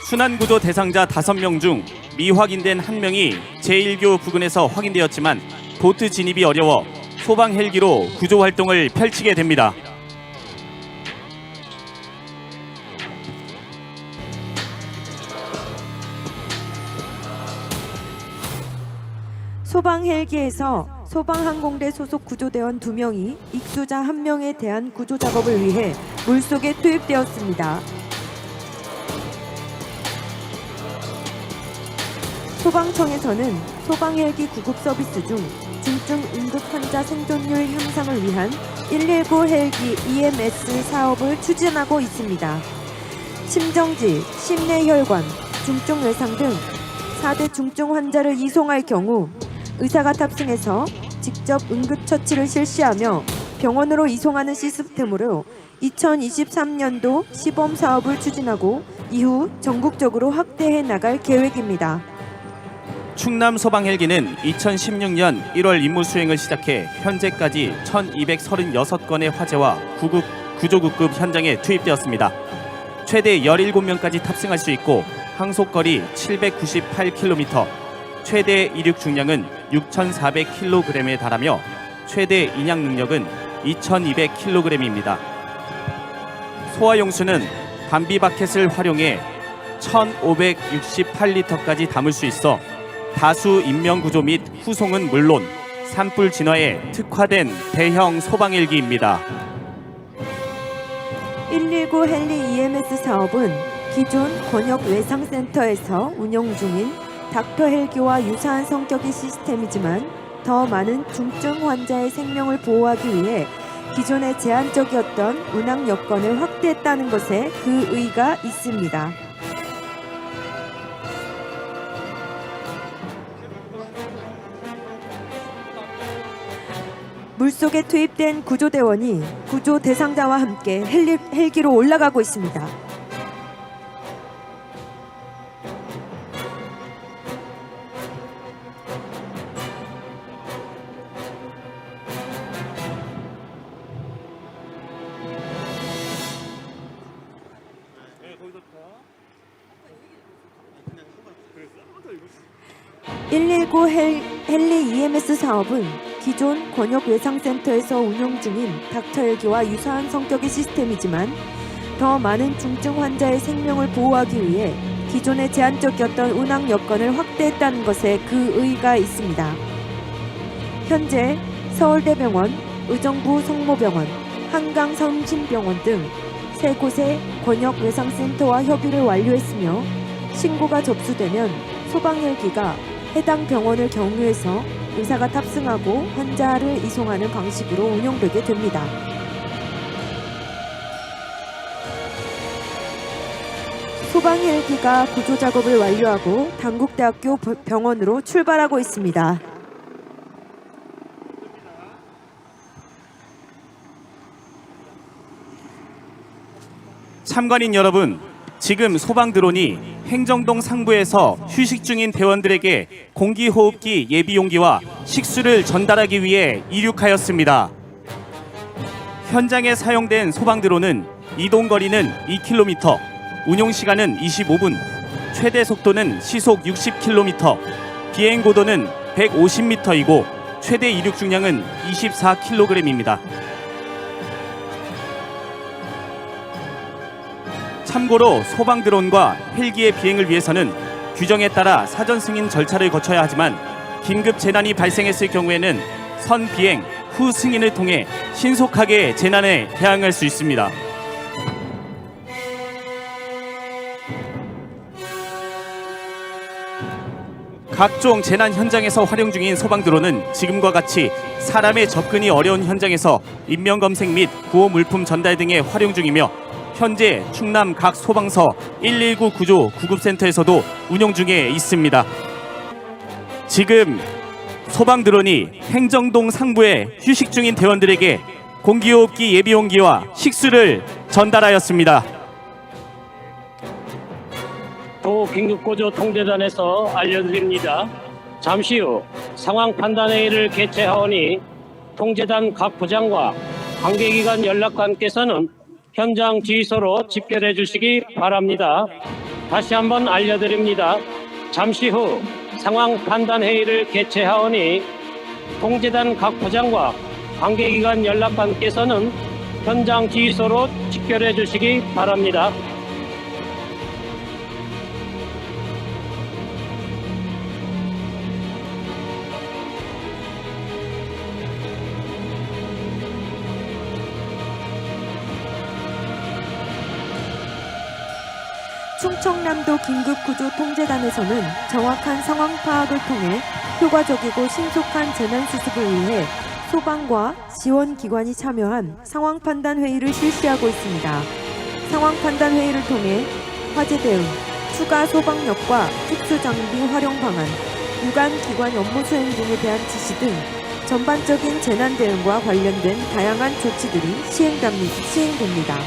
순환구조 대상자 5명 중 미확인된 1명이 제1교 부근에서 확인되었지만 보트 진입이 어려워 소방 헬기로 구조 활동을 펼치게 됩니다. 소방 헬기에서 소방항공대 소속 구조대원 2명이 익수자 1명에 대한 구조 작업을 위해 물속에 투입되었습니다. 소방청에서는 소방헬기 구급 서비스 중 중증 응급 환자 생존율 향상을 위한 119 헬기 EMS 사업을 추진하고 있습니다. 심정지, 심내혈관, 중증 외상 등 4대 중증 환자를 이송할 경우 의사가 탑승해서 직접 응급처치를 실시하며 병원으로 이송하는 시스템으로 2023년도 시범 사업을 추진하고 이후 전국적으로 확대해 나갈 계획입니다. 충남 소방 헬기는 2016년 1월 임무 수행을 시작해 현재까지 1236건의 화재와 구조구급 현장에 투입되었습니다. 최대 17명까지 탑승할 수 있고 항속거리 798km, 최대 이륙 중량은 6,400kg에 달하며 최대 인양 능력은 2,200kg입니다. 소화용수는 담비바켓을 활용해 1,568리터까지 담을 수 있어 다수 인명구조 및 후송은 물론 산불 진화에 특화된 대형 소방헬기입니다. 119 헬리 EMS 사업은 기존 권역외상센터에서 운영 중인 닥터 헬기와 유사한 성격의 시스템이지만 더 많은 중증 환자의 생명을 보호하기 위해 기존의 제한적이었던 운항 여건을 확대했다는 것에 그 의의가 있습니다. 물속에 투입된 구조대원이 구조 대상자와 함께 헬기로 올라가고 있습니다. 헬리 EMS 사업은 기존 권역외상센터에서 운영 중인 닥터 헬기와 유사한 성격의 시스템이지만 더 많은 중증 환자의 생명을 보호하기 위해 기존의 제한적이었던 운항 여건을 확대했다는 것에 그 의의가 있습니다. 현재 서울대병원, 의정부 성모병원, 한강성심병원 등 3곳의 권역외상센터와 협의를 완료했으며 신고가 접수되면 소방헬기가 해당 병원을 경유해서 의사가 탑승하고 환자를 이송하는 방식으로 운영되게 됩니다. 소방 헬기가 구조 작업을 완료하고 단국대학교 병원으로 출발하고 있습니다. 참관인 여러분, 지금 소방 드론이 행정동 상부에서 휴식 중인 대원들에게 공기호흡기 예비용기와 식수를 전달하기 위해 이륙하였습니다. 현장에 사용된 소방드론은 이동 거리는 2km, 운용 시간은 25분, 최대 속도는 시속 60km, 비행 고도는 150m이고 최대 이륙 중량은 24kg입니다. 참고로 소방 드론과 헬기의 비행을 위해서는 규정에 따라 사전 승인 절차를 거쳐야 하지만 긴급 재난이 발생했을 경우에는 선 비행 후 승인을 통해 신속하게 재난에 대응할 수 있습니다. 각종 재난 현장에서 활용 중인 소방 드론은 지금과 같이 사람의 접근이 어려운 현장에서 인명검색 및 구호 물품 전달 등에 활용 중이며 현재 충남 각 소방서 119 구조 구급센터에서도 운용 중에 있습니다. 지금 소방 드론이 행정동 상부에 휴식 중인 대원들에게 공기호흡기 예비용기와 식수를 전달하였습니다. 도 긴급구조 통제단에서 알려드립니다. 잠시 후 상황 판단회의를 개최하오니 통제단 각 부장과 관계기관 연락관께서는 현장 지휘소로 집결해 주시기 바랍니다. 다시 한번 알려드립니다. 잠시 후 상황 판단회의를 개최하오니 통제단 각 부장과 관계기관 연락관께서는 현장 지휘소로 집결해 주시기 바랍니다. 충청남도 긴급구조통제단에서는 정확한 상황 파악을 통해 효과적이고 신속한 재난수습을 위해 소방과 지원기관이 참여한 상황판단회의를 실시하고 있습니다. 상황판단회의를 통해 화재 대응, 추가 소방력과 특수장비 활용 방안, 유관기관 업무 수행 등에 대한 지시 등 전반적인 재난 대응과 관련된 다양한 조치들이 시행됩니다.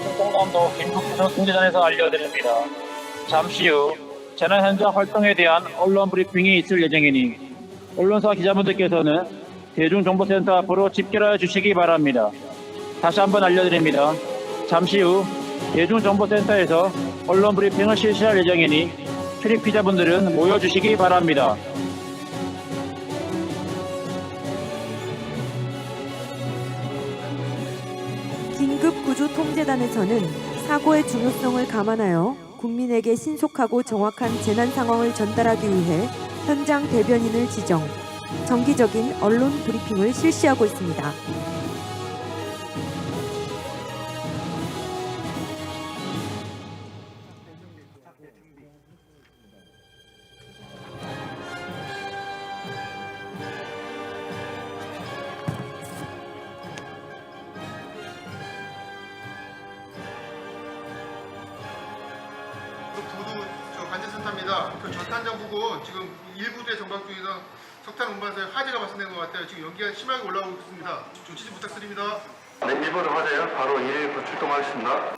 충청남도 긴급구조통제단에서 알려드립니다. 잠시 후 재난 현장 활동에 대한 언론 브리핑이 있을 예정이니 언론사 기자분들께서는 대중정보센터 앞으로 집결하여 주시기 바랍니다. 다시 한번 알려드립니다. 잠시 후 대중정보센터에서 언론 브리핑을 실시할 예정이니 출입 기자분들은 모여주시기 바랍니다. 긴급구조통제단에서는 사고의 중요성을 감안하여 국민에게 신속하고 정확한 재난 상황을 전달하기 위해 현장 대변인을 지정, 정기적인 언론 브리핑을 실시하고 있습니다. 부두 관제센터입니다. 그 전탄장 부근 지금 1부대 정박 중에서 석탄 운반소에 화재가 발생된 것 같아요. 지금 연기가 심하게 올라오고 있습니다. 조치 좀 부탁드립니다. 네, 1번으로 화재요. 바로 119 출동하겠습니다.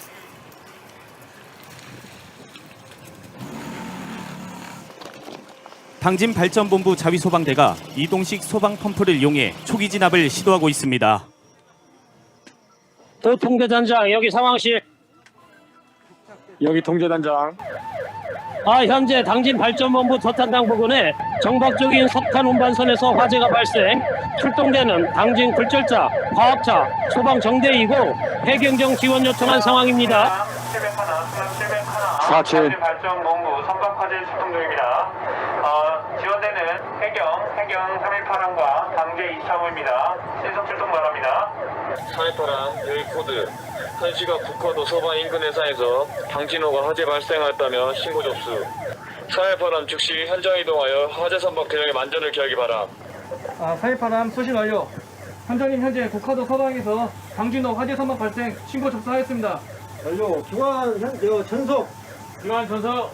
당진발전본부 자위소방대가 이동식 소방 펌프를 이용해 초기 진압을 시도하고 있습니다. 도 통제단장 여기 상황실. 여기 통제단장. 현재 당진발전본부 저탄당 부근에 정박적인 석탄 운반선에서 화재가 발생. 출동되는 당진 굴절자, 화학차, 소방 정대이고 해경정 지원 요청한 상황입니다. 47. 발전본부 선박 화재 출동 중입니다. 지원대는 해경 318항과 당제 2차호입니다. 신속 출동 바랍니다. 318항 여기 코드. 1시각 북화도 서반 인근 해상에서 당진호가 화재 발생하였다며 신고 접수. 418항 즉시 현장 이동하여 화재 선박 대응에 만전을 기하기 바람. 418항 수신 완료. 현장님 현재 국화도 서방에서 당진호 화재 선박 발생 신고 접수하였습니다. 완료. 중앙 전속. 중앙 전속.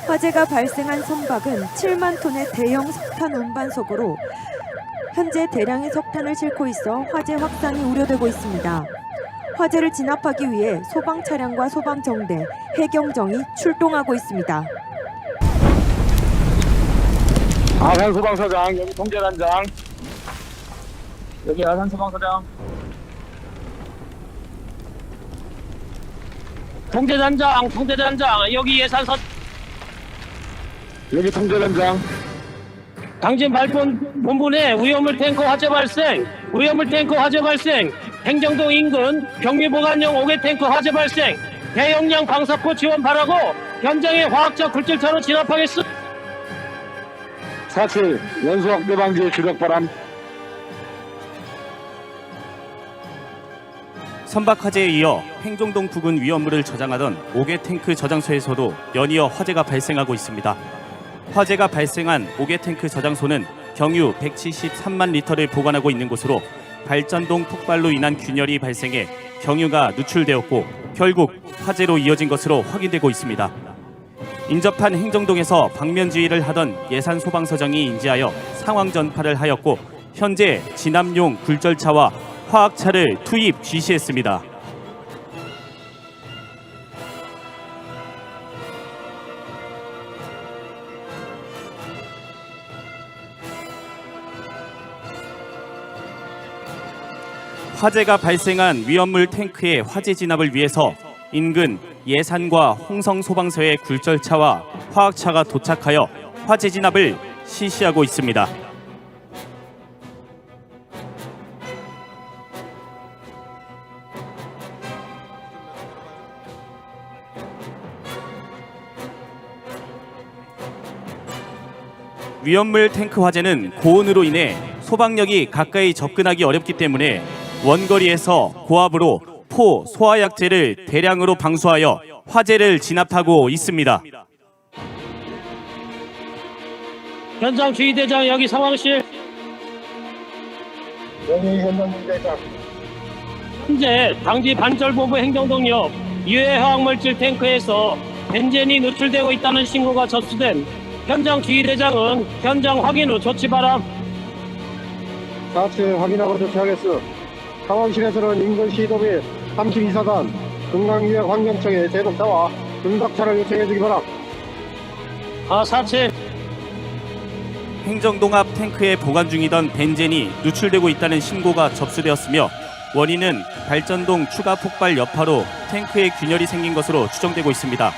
화재가 발생한 선박은 7만 톤의 대형 석탄 운반석으로 현재 대량의 석탄을 싣고 있어 화재 확산이 우려되고 있습니다. 화재를 진압하기 위해 소방 차량과 소방정대, 해경정이 출동하고 있습니다. 아산 소방서장, 여기 통제단장. 여기 아산 소방서장. 통제단장, 여기 예산서. 여기 통제단장. 당진 발전 본부 내 위험물 탱커 화재 발생. 행정동 인근 경비보관용 5개 탱크 화재 발생. 대용량 방사포 지원 바라고 현장에 화학적 굴절차로 진압하겠습니다. 4.7 연소 확대 방지 주력 바람. 선박 화재에 이어 행정동 부근 위험물을 저장하던 5개 탱크 저장소에서도 연이어 화재가 발생하고 있습니다. 화재가 발생한 5개 탱크 저장소는 경유 173만 리터를 보관하고 있는 곳으로 발전동 폭발로 인한 균열이 발생해 경유가 누출되었고 결국 화재로 이어진 것으로 확인되고 있습니다. 인접한 행정동에서 방면주의를 하던 예산 소방서장이 인지하여 상황 전파를 하였고 현재 진압용 굴절차와 화학차를 투입 지시했습니다. 화재가 발생한 위험물 탱크의 화재 진압을 위해서 인근 예산과 홍성 소방서의 굴절차와 화학차가 도착하여 화재 진압을 실시하고 있습니다. 위험물 탱크 화재는 고온으로 인해 소방력이 가까이 접근하기 어렵기 때문에 원거리에서 고압으로 포, 소화약제를 대량으로 방수하여 화재를 진압하고 있습니다. 현장 주의대장 여기 상황실. 여기 현장 주의대장. 현재 당지 반절본부 행정동 옆 유해 화학물질 탱크에서 벤젠이 누출되고 있다는 신고가 접수된 현장 주의대장은 현장 확인 후 조치 바람. 4층 확인하고 조치하겠습니다. 상황실에서는 인근 시도 및 32사단 금강유해 환경청의 제독자와 분석차를 요청해 주기 바람. 4층 행정동 앞 탱크에 보관 중이던 벤젠이 누출되고 있다는 신고가 접수되었으며 원인은 발전동 추가 폭발 여파로 탱크에 균열이 생긴 것으로 추정되고 있습니다.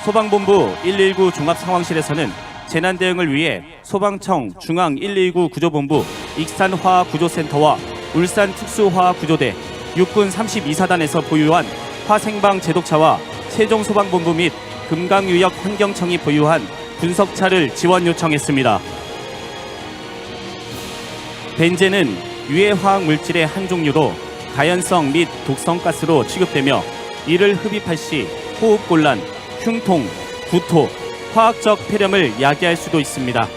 소방본부 119 종합상황실에서는 재난 대응을 위해 소방청 중앙 119 구조본부 익산화구조센터와 울산 특수화구조대 육군 32사단에서 보유한 화생방 제독차와 세종소방본부 및 금강유역 환경청이 보유한 분석차를 지원 요청했습니다. 벤젠은 유해화학 물질의 한 종류로 가연성 및 독성 가스로 취급되며 이를 흡입할 시 호흡곤란, 흉통, 구토, 화학적 폐렴을 야기할 수도 있습니다.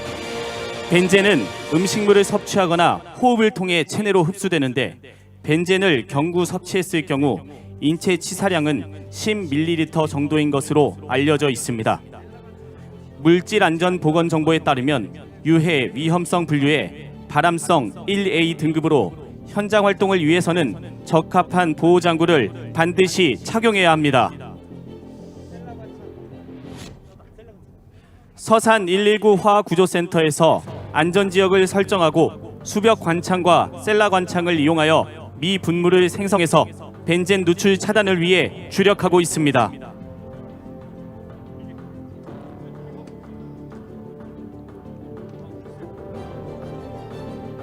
벤젠은 음식물을 섭취하거나 호흡을 통해 체내로 흡수되는데 벤젠을 경구 섭취했을 경우 인체 치사량은 10ml 정도인 것으로 알려져 있습니다. 물질 안전 보건 정보에 따르면 유해 위험성 분류의 발암성 1A 등급으로 현장 활동을 위해서는 적합한 보호 장구를 반드시 착용해야 합니다. 서산 119 화구조센터에서 안전지역을 설정하고 수벽 관창과 셀라 관창을 이용하여 미분물을 생성해서 벤젠 누출 차단을 위해 주력하고 있습니다.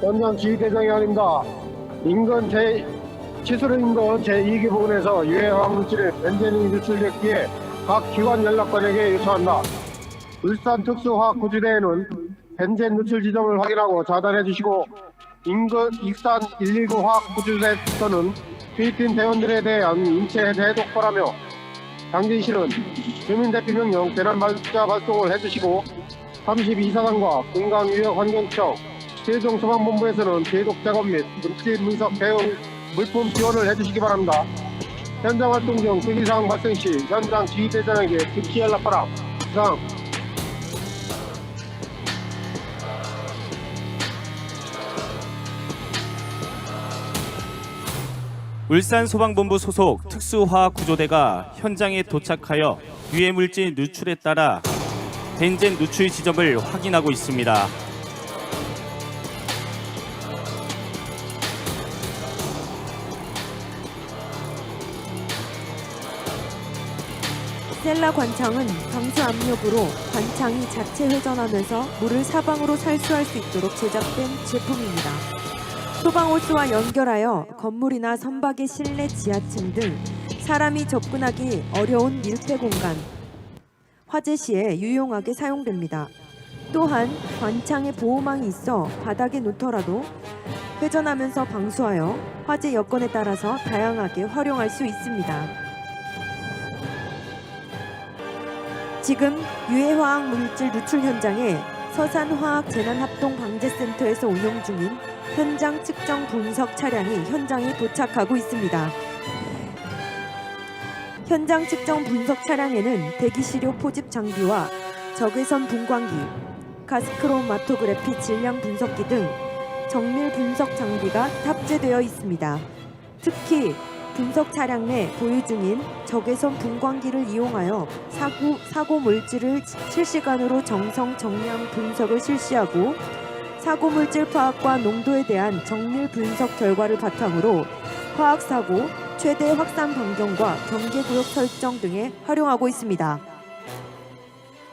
현장 지휘대장이 아닙니다. 인근 치수로 인근 제2기 부근에서 유해화학물질의 벤젠이 누출됐기에 각 기관 연락관에게 요청한다. 울산 특수화학구조대에는 벤젠 누출 지점을 확인하고 자단해 주시고 인근 익산 119 화학구조대에서는 피해팀 대원들에 대한 인체 대독 바라며 당진시는 주민대피 명령 재난발자 발송을 해주시고 32사단과 금강유역환경청 세종소방본부에서는 대독 작업 및 물질 분석 대응 물품 지원을 해주시기 바랍니다. 현장 활동 중 특이사항 발생 시 현장 지휘대장에게 즉시 연락 바람. 이상. 울산소방본부 소속 특수화학구조대가 현장에 도착하여 유해물질 누출에 따라 벤젠 누출 지점을 확인하고 있습니다. 셀라 관창은 방수 압력으로 관창이 자체 회전하면서 물을 사방으로 살수할 수 있도록 제작된 제품입니다. 소방호스와 연결하여 건물이나 선박의 실내 지하층 등 사람이 접근하기 어려운 밀폐 공간, 화재 시에 유용하게 사용됩니다. 또한 관창에 보호망이 있어 바닥에 놓더라도 회전하면서 방수하여 화재 여건에 따라서 다양하게 활용할 수 있습니다. 지금 유해화학 물질 누출 현장에 서산화학재난합동방재센터에서 운영 중인 현장 측정 분석 차량이 현장에 도착하고 있습니다. 현장 측정 분석 차량에는 대기시료 포집 장비와 적외선 분광기, 가스크로마토그래피 질량 분석기 등 정밀 분석 장비가 탑재되어 있습니다. 특히 분석 차량 내 보유 중인 적외선 분광기를 이용하여 사고 물질을 실시간으로 정성 정량 분석을 실시하고 사고 물질 파악과 농도에 대한 정밀 분석 결과를 바탕으로 화학사고 최대 확산 변경과 경계구역 설정 등에 활용하고 있습니다.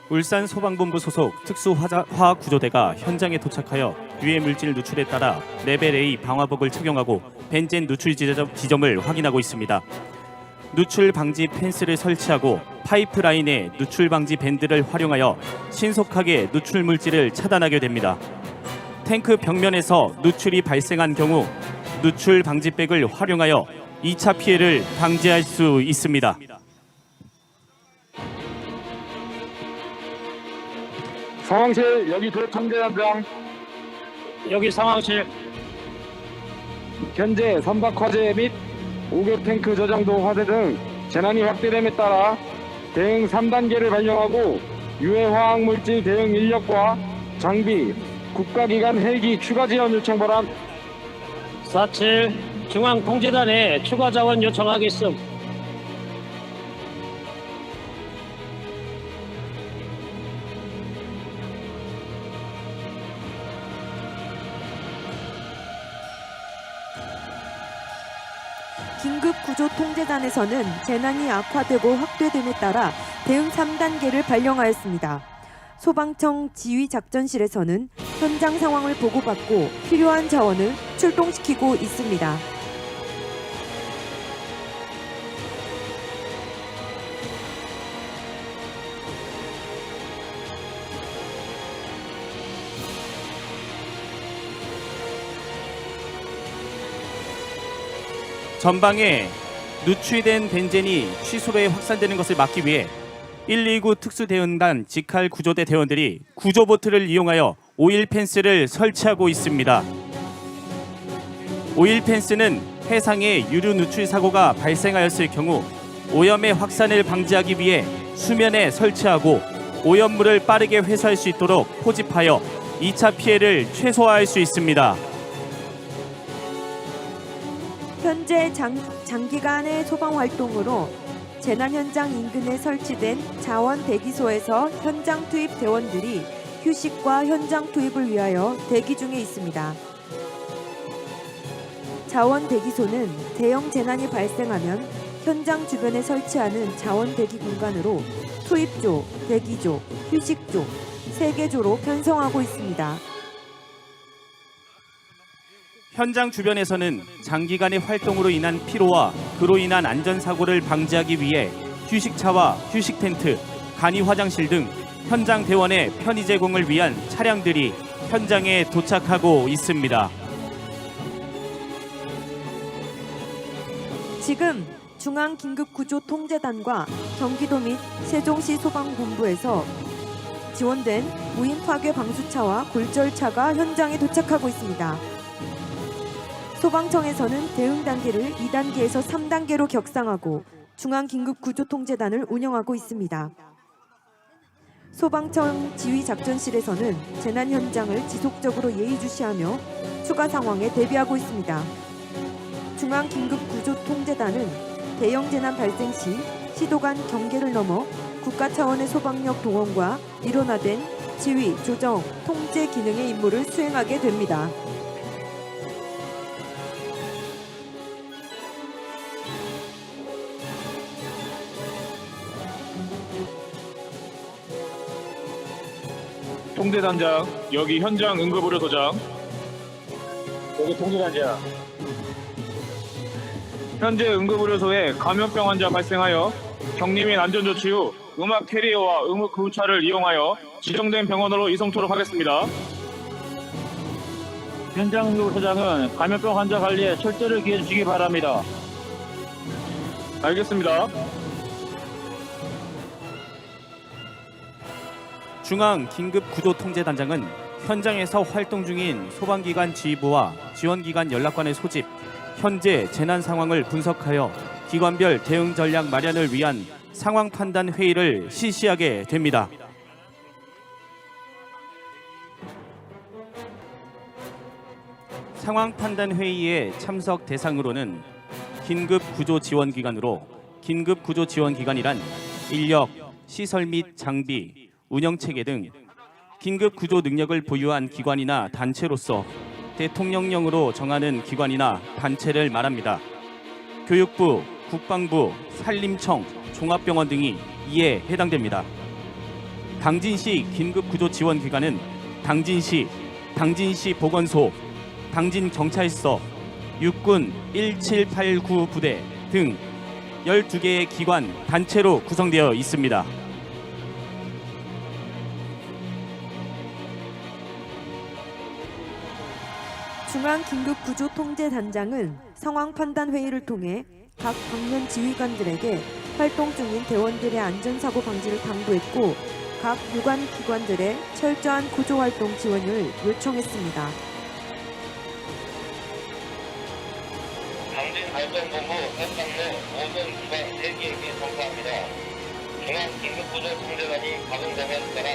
울산소방본부 소속 특수화학구조대가 현장에 도착하여 유해물질 누출에 따라 레벨 A 방화복을 착용하고 벤젠 누출 지점을 확인하고 있습니다. 누출 방지 펜스를 설치하고 파이프라인에 누출 방지 밴드를 활용하여 신속하게 누출 물질을 차단하게 됩니다. 탱크 벽면에서 누출이 발생한 경우 누출 방지백을 활용하여 2차 피해를 방지할 수 있습니다. 상황실 여기 도청대단장. 여기 상황실. 현재 선박 화재 및 우급 탱크 저장도 화재 등 재난이 확대됨에 따라 대응 3단계를 발령하고 유해화학물질 대응 인력과 장비, 국가기관 헬기 추가 지원 요청 바람. 47 중앙통제단에 추가 자원 요청하겠음. 긴급구조통제단에서는 재난이 악화되고 확대됨에 따라 대응 3단계를 발령하였습니다. 소방청 지휘작전실에서는 현장 상황을 보고받고 필요한 자원을 출동시키고 있습니다. 전방에 누출된 벤젠이 취수로에 확산되는 것을 막기 위해 129 특수대응단 직할 구조대 대원들이 구조보트를 이용하여 오일 펜스를 설치하고 있습니다. 오일 펜스는 해상에 유류 누출 사고가 발생하였을 경우 오염의 확산을 방지하기 위해 수면에 설치하고 오염물을 빠르게 회수할 수 있도록 포집하여 2차 피해를 최소화할 수 있습니다. 현재 장기간의 소방 활동으로 재난 현장 인근에 설치된 자원 대기소에서 현장 투입 대원들이 휴식과 현장 투입을 위하여 대기 중에 있습니다. 자원 대기소는 대형 재난이 발생하면 현장 주변에 설치하는 자원 대기 공간으로 투입조, 대기조, 휴식조 3개조로 편성하고 있습니다. 현장 주변에서는 장기간의 활동으로 인한 피로와 그로 인한 안전사고를 방지하기 위해 휴식차와 휴식 텐트, 간이 화장실 등 현장 대원의 편의 제공을 위한 차량들이 현장에 도착하고 있습니다. 지금 중앙긴급구조통제단과 경기도 및 세종시 소방본부에서 지원된 무인 파괴 방수차와 굴절차가 현장에 도착하고 있습니다. 소방청에서는 대응 단계를 2단계에서 3단계로 격상하고 중앙긴급구조통제단을 운영하고 있습니다. 소방청 지휘작전실에서는 재난 현장을 지속적으로 예의주시하며 추가 상황에 대비하고 있습니다. 중앙긴급구조통제단은 대형 재난 발생 시 시도 간 경계를 넘어 국가 차원의 소방력 동원과 일원화된 지휘, 조정, 통제 기능의 임무를 수행하게 됩니다. 통제단장, 여기 현장 응급의료소장. 여기 통제단장. 현재 응급의료소에 감염병 환자 발생하여 격리 및 안전조치 후 음압 캐리어와 의무 구차를 이용하여 지정된 병원으로 이송토록 하겠습니다. 현장 응급의료소장은 감염병 환자 관리에 철저를 기해 주시기 바랍니다. 알겠습니다. 중앙긴급구조통제단장은 현장에서 활동 중인 소방기관 지휘부와 지원기관 연락관을 소집, 현재 재난 상황을 분석하여 기관별 대응 전략 마련을 위한 상황 판단 회의를 실시하게 됩니다. 상황 판단 회의의 참석 대상으로는 긴급구조지원기관으로, 긴급구조지원기관이란 인력, 시설 및 장비, 운영체계 등 긴급구조 능력을 보유한 기관이나 단체로서 대통령령으로 정하는 기관이나 단체를 말합니다. 교육부, 국방부, 산림청, 종합병원 등이 이에 해당됩니다. 당진시 긴급구조지원기관은 당진시, 당진시 보건소, 당진경찰서, 육군 1789 부대 등 12개의 기관, 단체로 구성되어 있습니다. 중앙긴급구조통제단장은 상황 판단 회의를 통해 각 방면 지휘관들에게 활동 중인 대원들의 안전사고 방지를 당부했고 각 유관 기관들의 철저한 구조활동 지원을 요청했습니다. 당진발전본부 현장 내 모든 기관 3개에게 전파합니다. 중앙긴급구조통제단이 가동되면 따라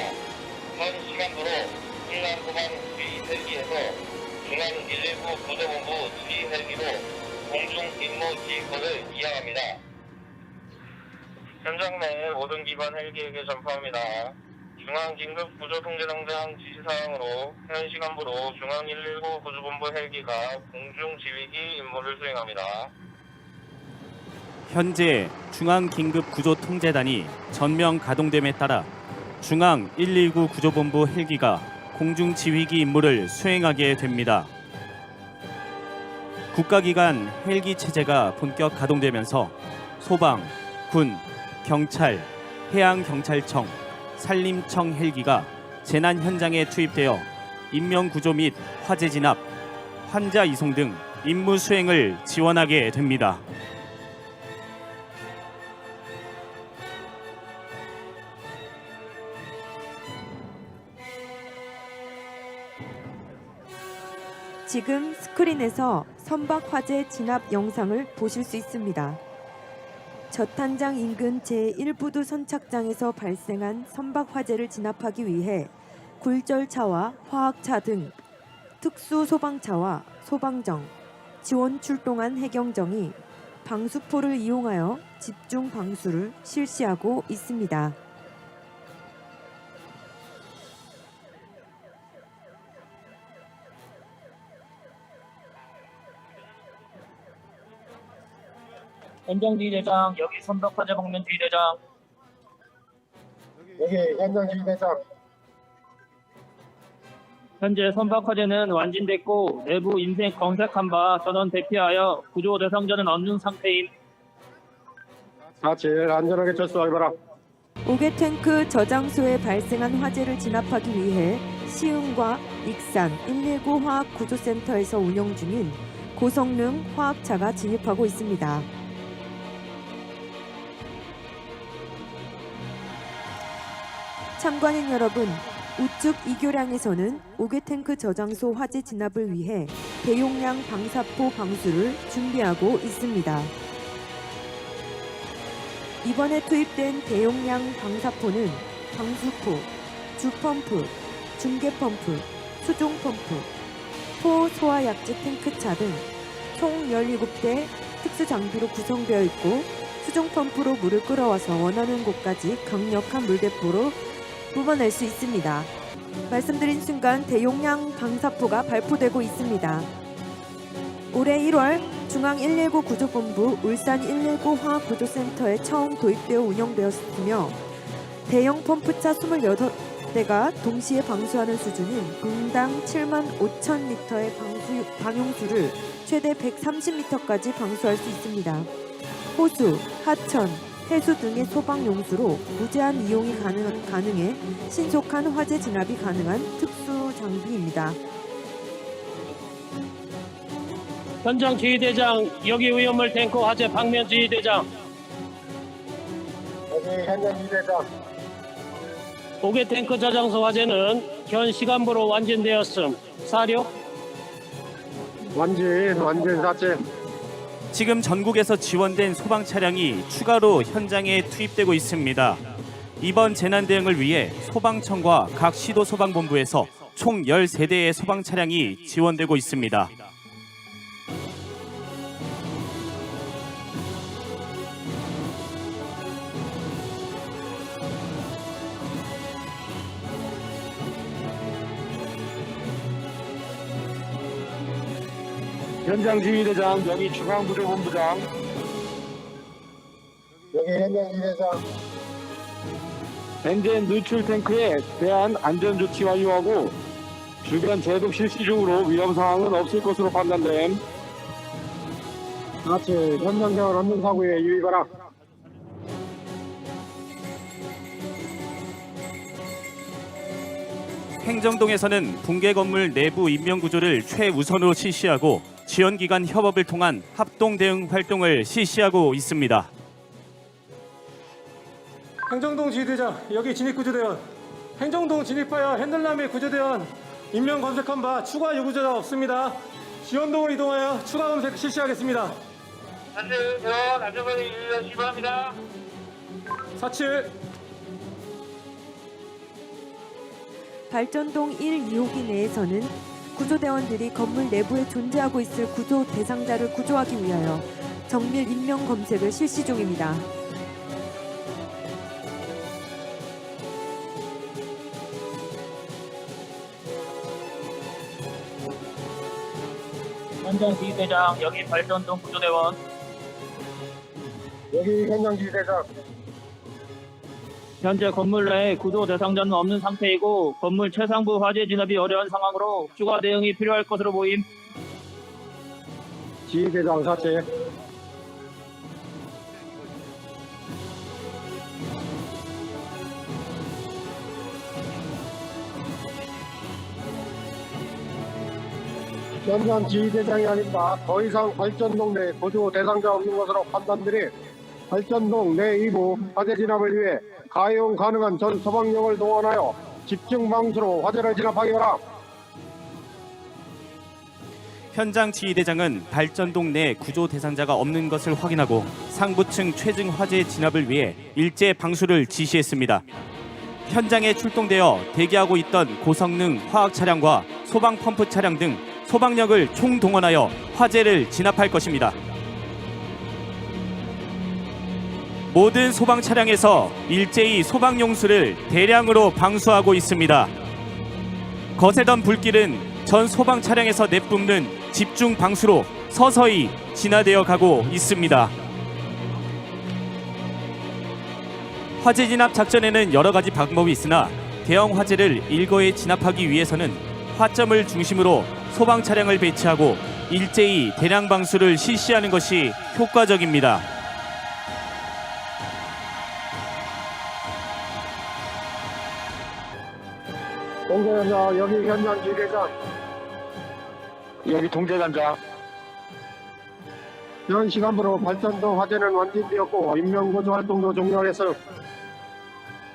현 시간부로 충남소방주의 헬기에서 중앙119 구조본부 지휘 헬기로 공중 임무 지휘권을 이양합니다. 현장 내 모든 기관 헬기에게 전파합니다. 중앙긴급구조통제단장 지시사항으로 현 시간부로 중앙119 구조본부 헬기가 공중지휘기 임무를 수행합니다. 현재 중앙긴급구조통제단이 전면 가동됨에 따라 중앙119 구조본부 헬기가 공중지휘기 임무를 수행하게 됩니다. 국가기관 헬기 체제가 본격 가동되면서 소방, 군, 경찰, 해양경찰청, 산림청 헬기가 재난 현장에 투입되어 인명구조 및 화재 진압, 환자 이송 등 임무 수행을 지원하게 됩니다. 지금 스크린에서 선박 화재 진압 영상을 보실 수 있습니다. 젖탄장 인근 제1부두 선착장에서 발생한 선박 화재를 진압하기 위해 굴절차와 화학차 등 특수 소방차와 소방정, 지원 출동한 해경정이 방수포를 이용하여 집중 방수를 실시하고 있습니다. 현장 지휘대장, 여기 선박 화재 방면 지휘대장. 여기 현장 지휘대장. 현재 선박 화재는 완진됐고 내부 인색 검색한 바 전원 대피하여 구조 대상자는 없는 상태임. 제일 안전하게 철수하기바라. 오개탱크 저장소에 발생한 화재를 진압하기 위해 시흥과 익산 119 화학구조센터에서 운영 중인 고성능 화학차가 진입하고 있습니다. 참관인 여러분, 우측 이교량에서는 오개탱크 저장소 화재 진압을 위해 대용량 방사포 방수를 준비하고 있습니다. 이번에 투입된 대용량 방사포는 방수포, 주펌프, 중계펌프, 수종펌프, 포 소화약제 탱크차 등 총 17대 특수 장비로 구성되어 있고 수중 펌프로 물을 끌어와서 원하는 곳까지 강력한 물대포로 뽑아낼 수 있습니다. 말씀드린 순간 대용량 방사포가 발포되고 있습니다. 올해 1월 중앙 119 구조본부 울산 119 화학구조센터에 처음 도입되어 운영되었으며 대형 펌프차 28대가 동시에 방수하는 수준인 분당 7만 5천 리터의 방용수를 최대 130m까지 방수할 수 있습니다. 호수, 하천, 해수 등의 소방용수로 무제한 이용이 가능해 신속한 화재 진압이 가능한 특수 장비입니다. 현장 지휘대장, 여기 위험물 탱크 화재 방면 지휘대장. 여기 현장 지휘대장. 5개 탱크 저장소 화재는 현 시간부로 완전되었음. 사료? 완전 사체. 지금 전국에서 지원된 소방 차량이 추가로 현장에 투입되고 있습니다. 이번 재난 대응을 위해 소방청과 각 시도 소방본부에서 총 13대의 소방 차량이 지원되고 있습니다. 현장 지휘대장, 여기 중앙구조본부장. 여기 현장 지휘대장. 벤젠 누출 탱크에 대한 안전 조치 완료하고 주변 제독 실시 중으로 위험 상황은 없을 것으로 판단됨. 사체 현장장을 없는 사고에 유의하라. 행정동에서는 붕괴 건물 내부 인명구조를 최우선으로 실시하고 지원기관 협업을 통한 합동 대응 활동을 실시하고 있습니다. 행정동 지휘대장, 여기 진입구조대원. 행정동 진입하여 핸들남의 구조대원 인명 검색한 바 추가 요구자가 없습니다. 지원동을 이동하여 추가 검색 실시하겠습니다. 현재 대원 안전관리 유의를 시바합니다. 47. 발전동 1, 2호기 내에서는 구조대원들이 건물 내부에 존재하고 있을 구조 대상자를 구조하기 위하여 정밀 인명 검색을 실시 중입니다. 현장 지휘대장, 여기 발전동 구조대원. 여기 현장 지휘대장. 현재 건물 내에 구조 대상자는 없는 상태이고 건물 최상부 화재 진압이 어려운 상황으로 추가 대응이 필요할 것으로 보임. 지휘대장 사체. 현장 지휘대장이 아닙니다. 더 이상 발전동 내 구조 대상자 없는 것으로 판단되니 발전동 내 이부 화재 진압을 위해 가용 가능한 전 소방력을 동원하여 집중 방수로 화재를 진압하기 바라. 현장 지휘대장은 발전동 내 구조 대상자가 없는 것을 확인하고 상부층 최증 화재 진압을 위해 일제 방수를 지시했습니다. 현장에 출동되어 대기하고 있던 고성능 화학 차량과 소방 펌프 차량 등 소방력을 총동원하여 화재를 진압할 것입니다. 모든 소방 차량에서 일제히 소방용수를 대량으로 방수하고 있습니다. 거세던 불길은 전 소방 차량에서 내뿜는 집중 방수로 서서히 진화되어 가고 있습니다. 화재 진압 작전에는 여러 가지 방법이 있으나 대형 화재를 일거에 진압하기 위해서는 화점을 중심으로 소방 차량을 배치하고 일제히 대량 방수를 실시하는 것이 효과적입니다. 동재단장, 여기 현장 지휘대장. 여기 동재단장. 현 시간부로 발전동 화재는 완전되었고 인명구조 활동도 종료했어.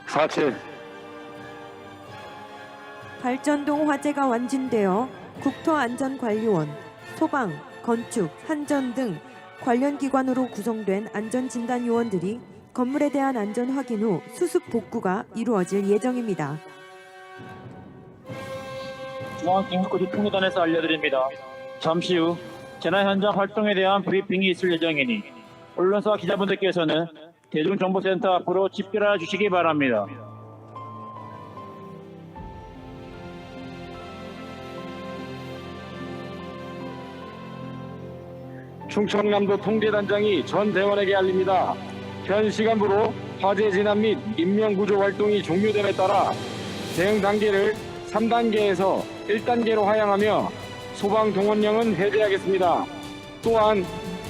47. 발전동 화재가 완진되어 국토안전관리원, 소방, 건축, 한전 등 관련 기관으로 구성된 안전진단요원들이 건물에 대한 안전 확인 후 수습 복구가 이루어질 예정입니다. 중앙긴급구조통제단에서 알려드립니다. 잠시 후 재난 현장 활동에 대한 브리핑이 있을 예정이니 언론사와 기자분들께서는 대중정보센터 앞으로 집결해 주시기 바랍니다. 충청남도 통제단장이 전 대원에게 알립니다. 현 시간부로 화재 진압 및 인명구조 활동이 종료됨에 따라 대응 단계를 3단계에서 1단계로 하향하며 소방 동원령은 해제하겠습니다. 또한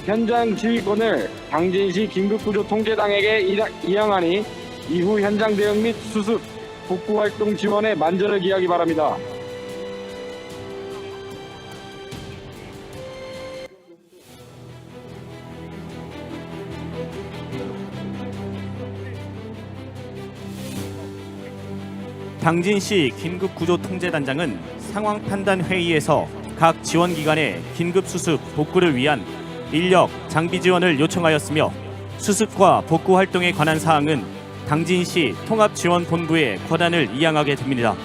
현장 지휘권을 당진시 긴급구조통제당에게 이양하니 이후 현장 대응 및 수습, 복구활동 지원에 만전을 기하기 바랍니다. 당진시 긴급구조통제단장은 상황 판단 회의에서 각 지원기관의 긴급수습, 복구를 위한 인력, 장비 지원을 요청하였으며 수습과 복구 활동에 관한 사항은 당진시 통합지원본부의 권한을 이양하게 됩니다.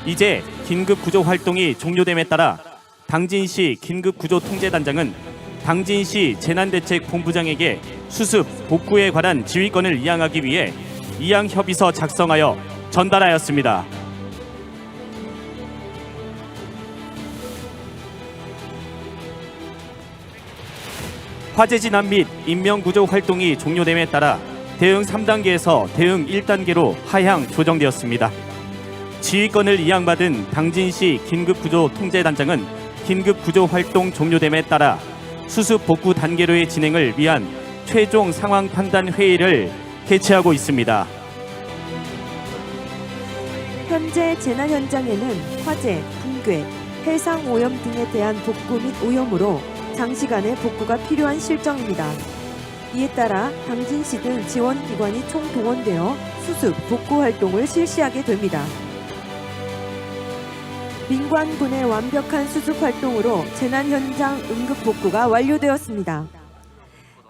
이제 긴급구조 활동이 종료됨에 따라 당진시 긴급구조통제단장은 당진시 재난대책본부장에게 수습, 복구에 관한 지휘권을 이양하기 위해 이양협의서 작성하여 전달하였습니다. 화재 진압 및 인명구조 활동이 종료됨에 따라 대응 3단계에서 대응 1단계로 하향 조정되었습니다. 지휘권을 이양받은 당진시 긴급구조통제단장은 긴급구조 활동 종료됨에 따라 수습 복구 단계로의 진행을 위한 최종 상황 판단 회의를 개최하고 있습니다. 현재 재난 현장에는 화재, 붕괴, 해상 오염 등에 대한 복구 및 오염으로 장시간의 복구가 필요한 실정입니다. 이에 따라 당진시 등 지원기관이 총동원되어 수습, 복구 활동을 실시하게 됩니다. 민관군의 완벽한 수습 활동으로 재난 현장 응급 복구가 완료되었습니다.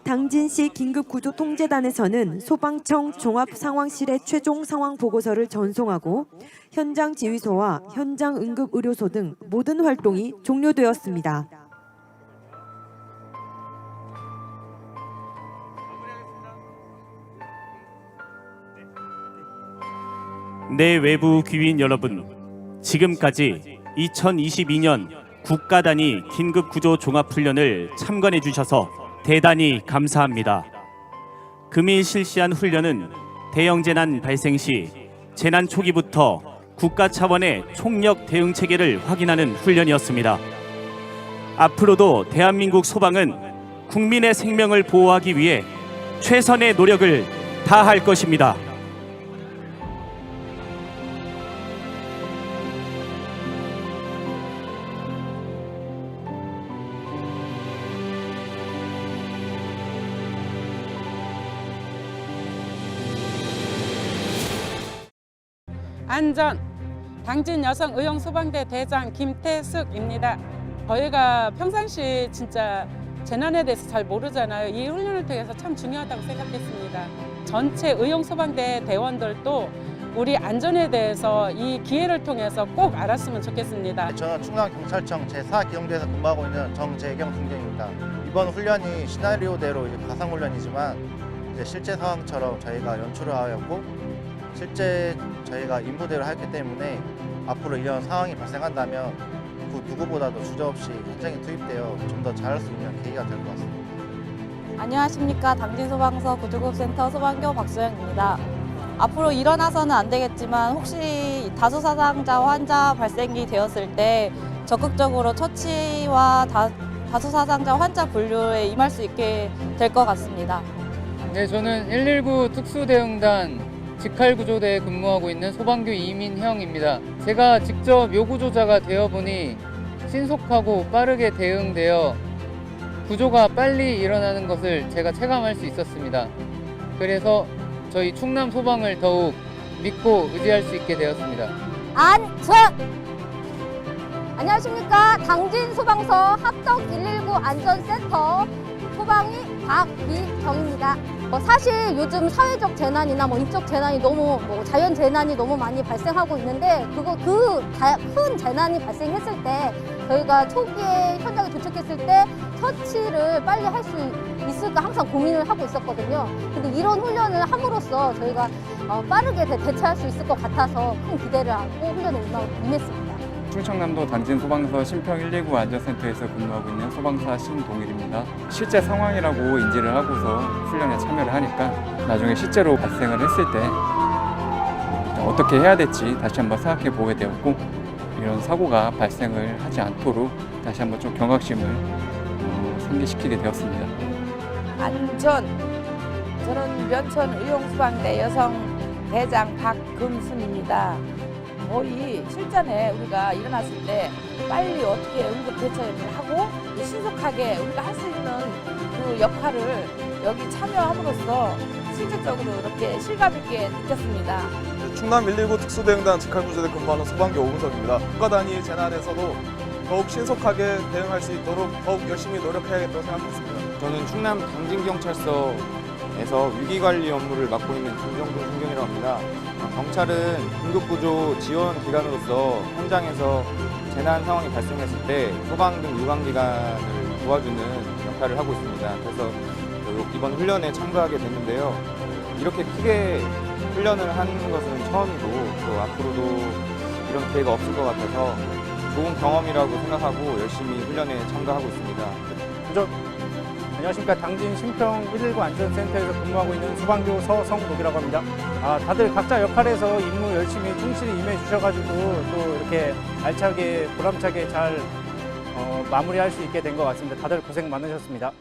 당진시 긴급구조통제단에서는 소방청 종합상황실의 최종 상황 보고서를 전송하고 현장 지휘소와 현장 응급의료소 등 모든 활동이 종료되었습니다. 내 외부 귀빈 여러분, 지금까지 2022년 국가 단위 긴급구조 종합훈련을 참관해 주셔서 대단히 감사합니다. 금일 실시한 훈련은 대형 재난 발생 시 재난 초기부터 국가 차원의 총력 대응 체계를 확인하는 훈련이었습니다. 앞으로도 대한민국 소방은 국민의 생명을 보호하기 위해 최선의 노력을 다할 것입니다. 안전 당진 여성 의용 소방대 대장 김태숙입니다. 저희가 평상시 진짜 재난에 대해서 잘 모르잖아요. 이 훈련을 통해서 참 중요하다고 생각했습니다. 전체 의용 소방대 대원들도 우리 안전에 대해서 이 기회를 통해서 꼭 알았으면 좋겠습니다. 저는 충남경찰청 제4기동대에서 근무하고 있는 정재경 중장입니다. 이번 훈련이 시나리오대로 가상훈련이지만 실제 상황처럼 저희가 연출을 하였고 실제 저희가 임무대로 했기 때문에 앞으로 이런 상황이 발생한다면 그 누구보다도 주저없이 현장에 투입되어 좀 더 잘할 수 있는 계기가 될 것 같습니다. 안녕하십니까. 당진소방서 구조급센터 소방교 박소영입니다. 앞으로 일어나서는 안 되겠지만 혹시 다수사상자 환자 발생이 되었을 때 적극적으로 처치와 다수사상자 환자 분류에 임할 수 있게 될 것 같습니다. 네, 저는 119 특수대응단 직할구조대에 근무하고 있는 소방교 이민형입니다. 제가 직접 요구조자가 되어보니 신속하고 빠르게 대응되어 구조가 빨리 일어나는 것을 제가 체감할 수 있었습니다. 그래서 저희 충남 소방을 더욱 믿고 의지할 수 있게 되었습니다. 안전! 안녕하십니까. 당진소방서 합덕119 안전센터 소방이 박미경입니다. 사실 요즘 사회적 재난이나 인적 재난이 너무 자연 재난이 너무 많이 발생하고 있는데 큰 재난이 발생했을 때 저희가 초기에 현장에 도착했을 때 처치를 빨리 할 수 있을까 항상 고민을 하고 있었거든요. 근데 이런 훈련을 함으로써 저희가 빠르게 대처할 수 있을 것 같아서 큰 기대를 안고 훈련에 임했습니다. 충청남도 당진 소방서 신평 119 안전센터에서 근무하고 있는 소방사 신동일입니다. 실제 상황이라고 인지를 하고서 훈련에 참여를 하니까 나중에 실제로 발생을 했을 때 어떻게 해야 될지 다시 한번 생각해 보게 되었고, 이런 사고가 발생을 하지 않도록 다시 한번 좀 경각심을 상기시키게 되었습니다. 안전, 저는 면천 의용소방대 여성 대장 박금순입니다. 거의 실전에 우리가 일어났을 때 빨리 어떻게 응급 대처를 하고 신속하게 우리가 할 수 있는 그 역할을 여기 참여함으로써 실질적으로 이렇게 실감 있게 느꼈습니다. 충남 119 특수대응단 직할구조대 근무하는 소방교 오은석입니다. 국가 단위 재난에서도 더욱 신속하게 대응할 수 있도록 더욱 열심히 노력해야겠다고 생각했습니다. 저는 충남 당진경찰서에서 위기관리 업무를 맡고 있는 김정동 순경이라고 합니다. 경찰은 긴급구조 지원 기관으로서 현장에서 재난 상황이 발생했을 때 소방 등 유관기관을 도와주는 역할을 하고 있습니다. 그래서 이번 훈련에 참가하게 됐는데요. 이렇게 크게 훈련을 하는 것은 처음이고 또 앞으로도 이런 기회가 없을 것 같아서 좋은 경험이라고 생각하고 열심히 훈련에 참가하고 있습니다. 안녕하십니까. 당진 신평 119 안전센터에서 근무하고 있는 소방교 서성록이라고 합니다. 다들 각자 역할에서 임무 열심히 충실히 임해 주셔가지고 또 이렇게 알차게 보람차게 잘 마무리할 수 있게 된 것 같습니다. 다들 고생 많으셨습니다.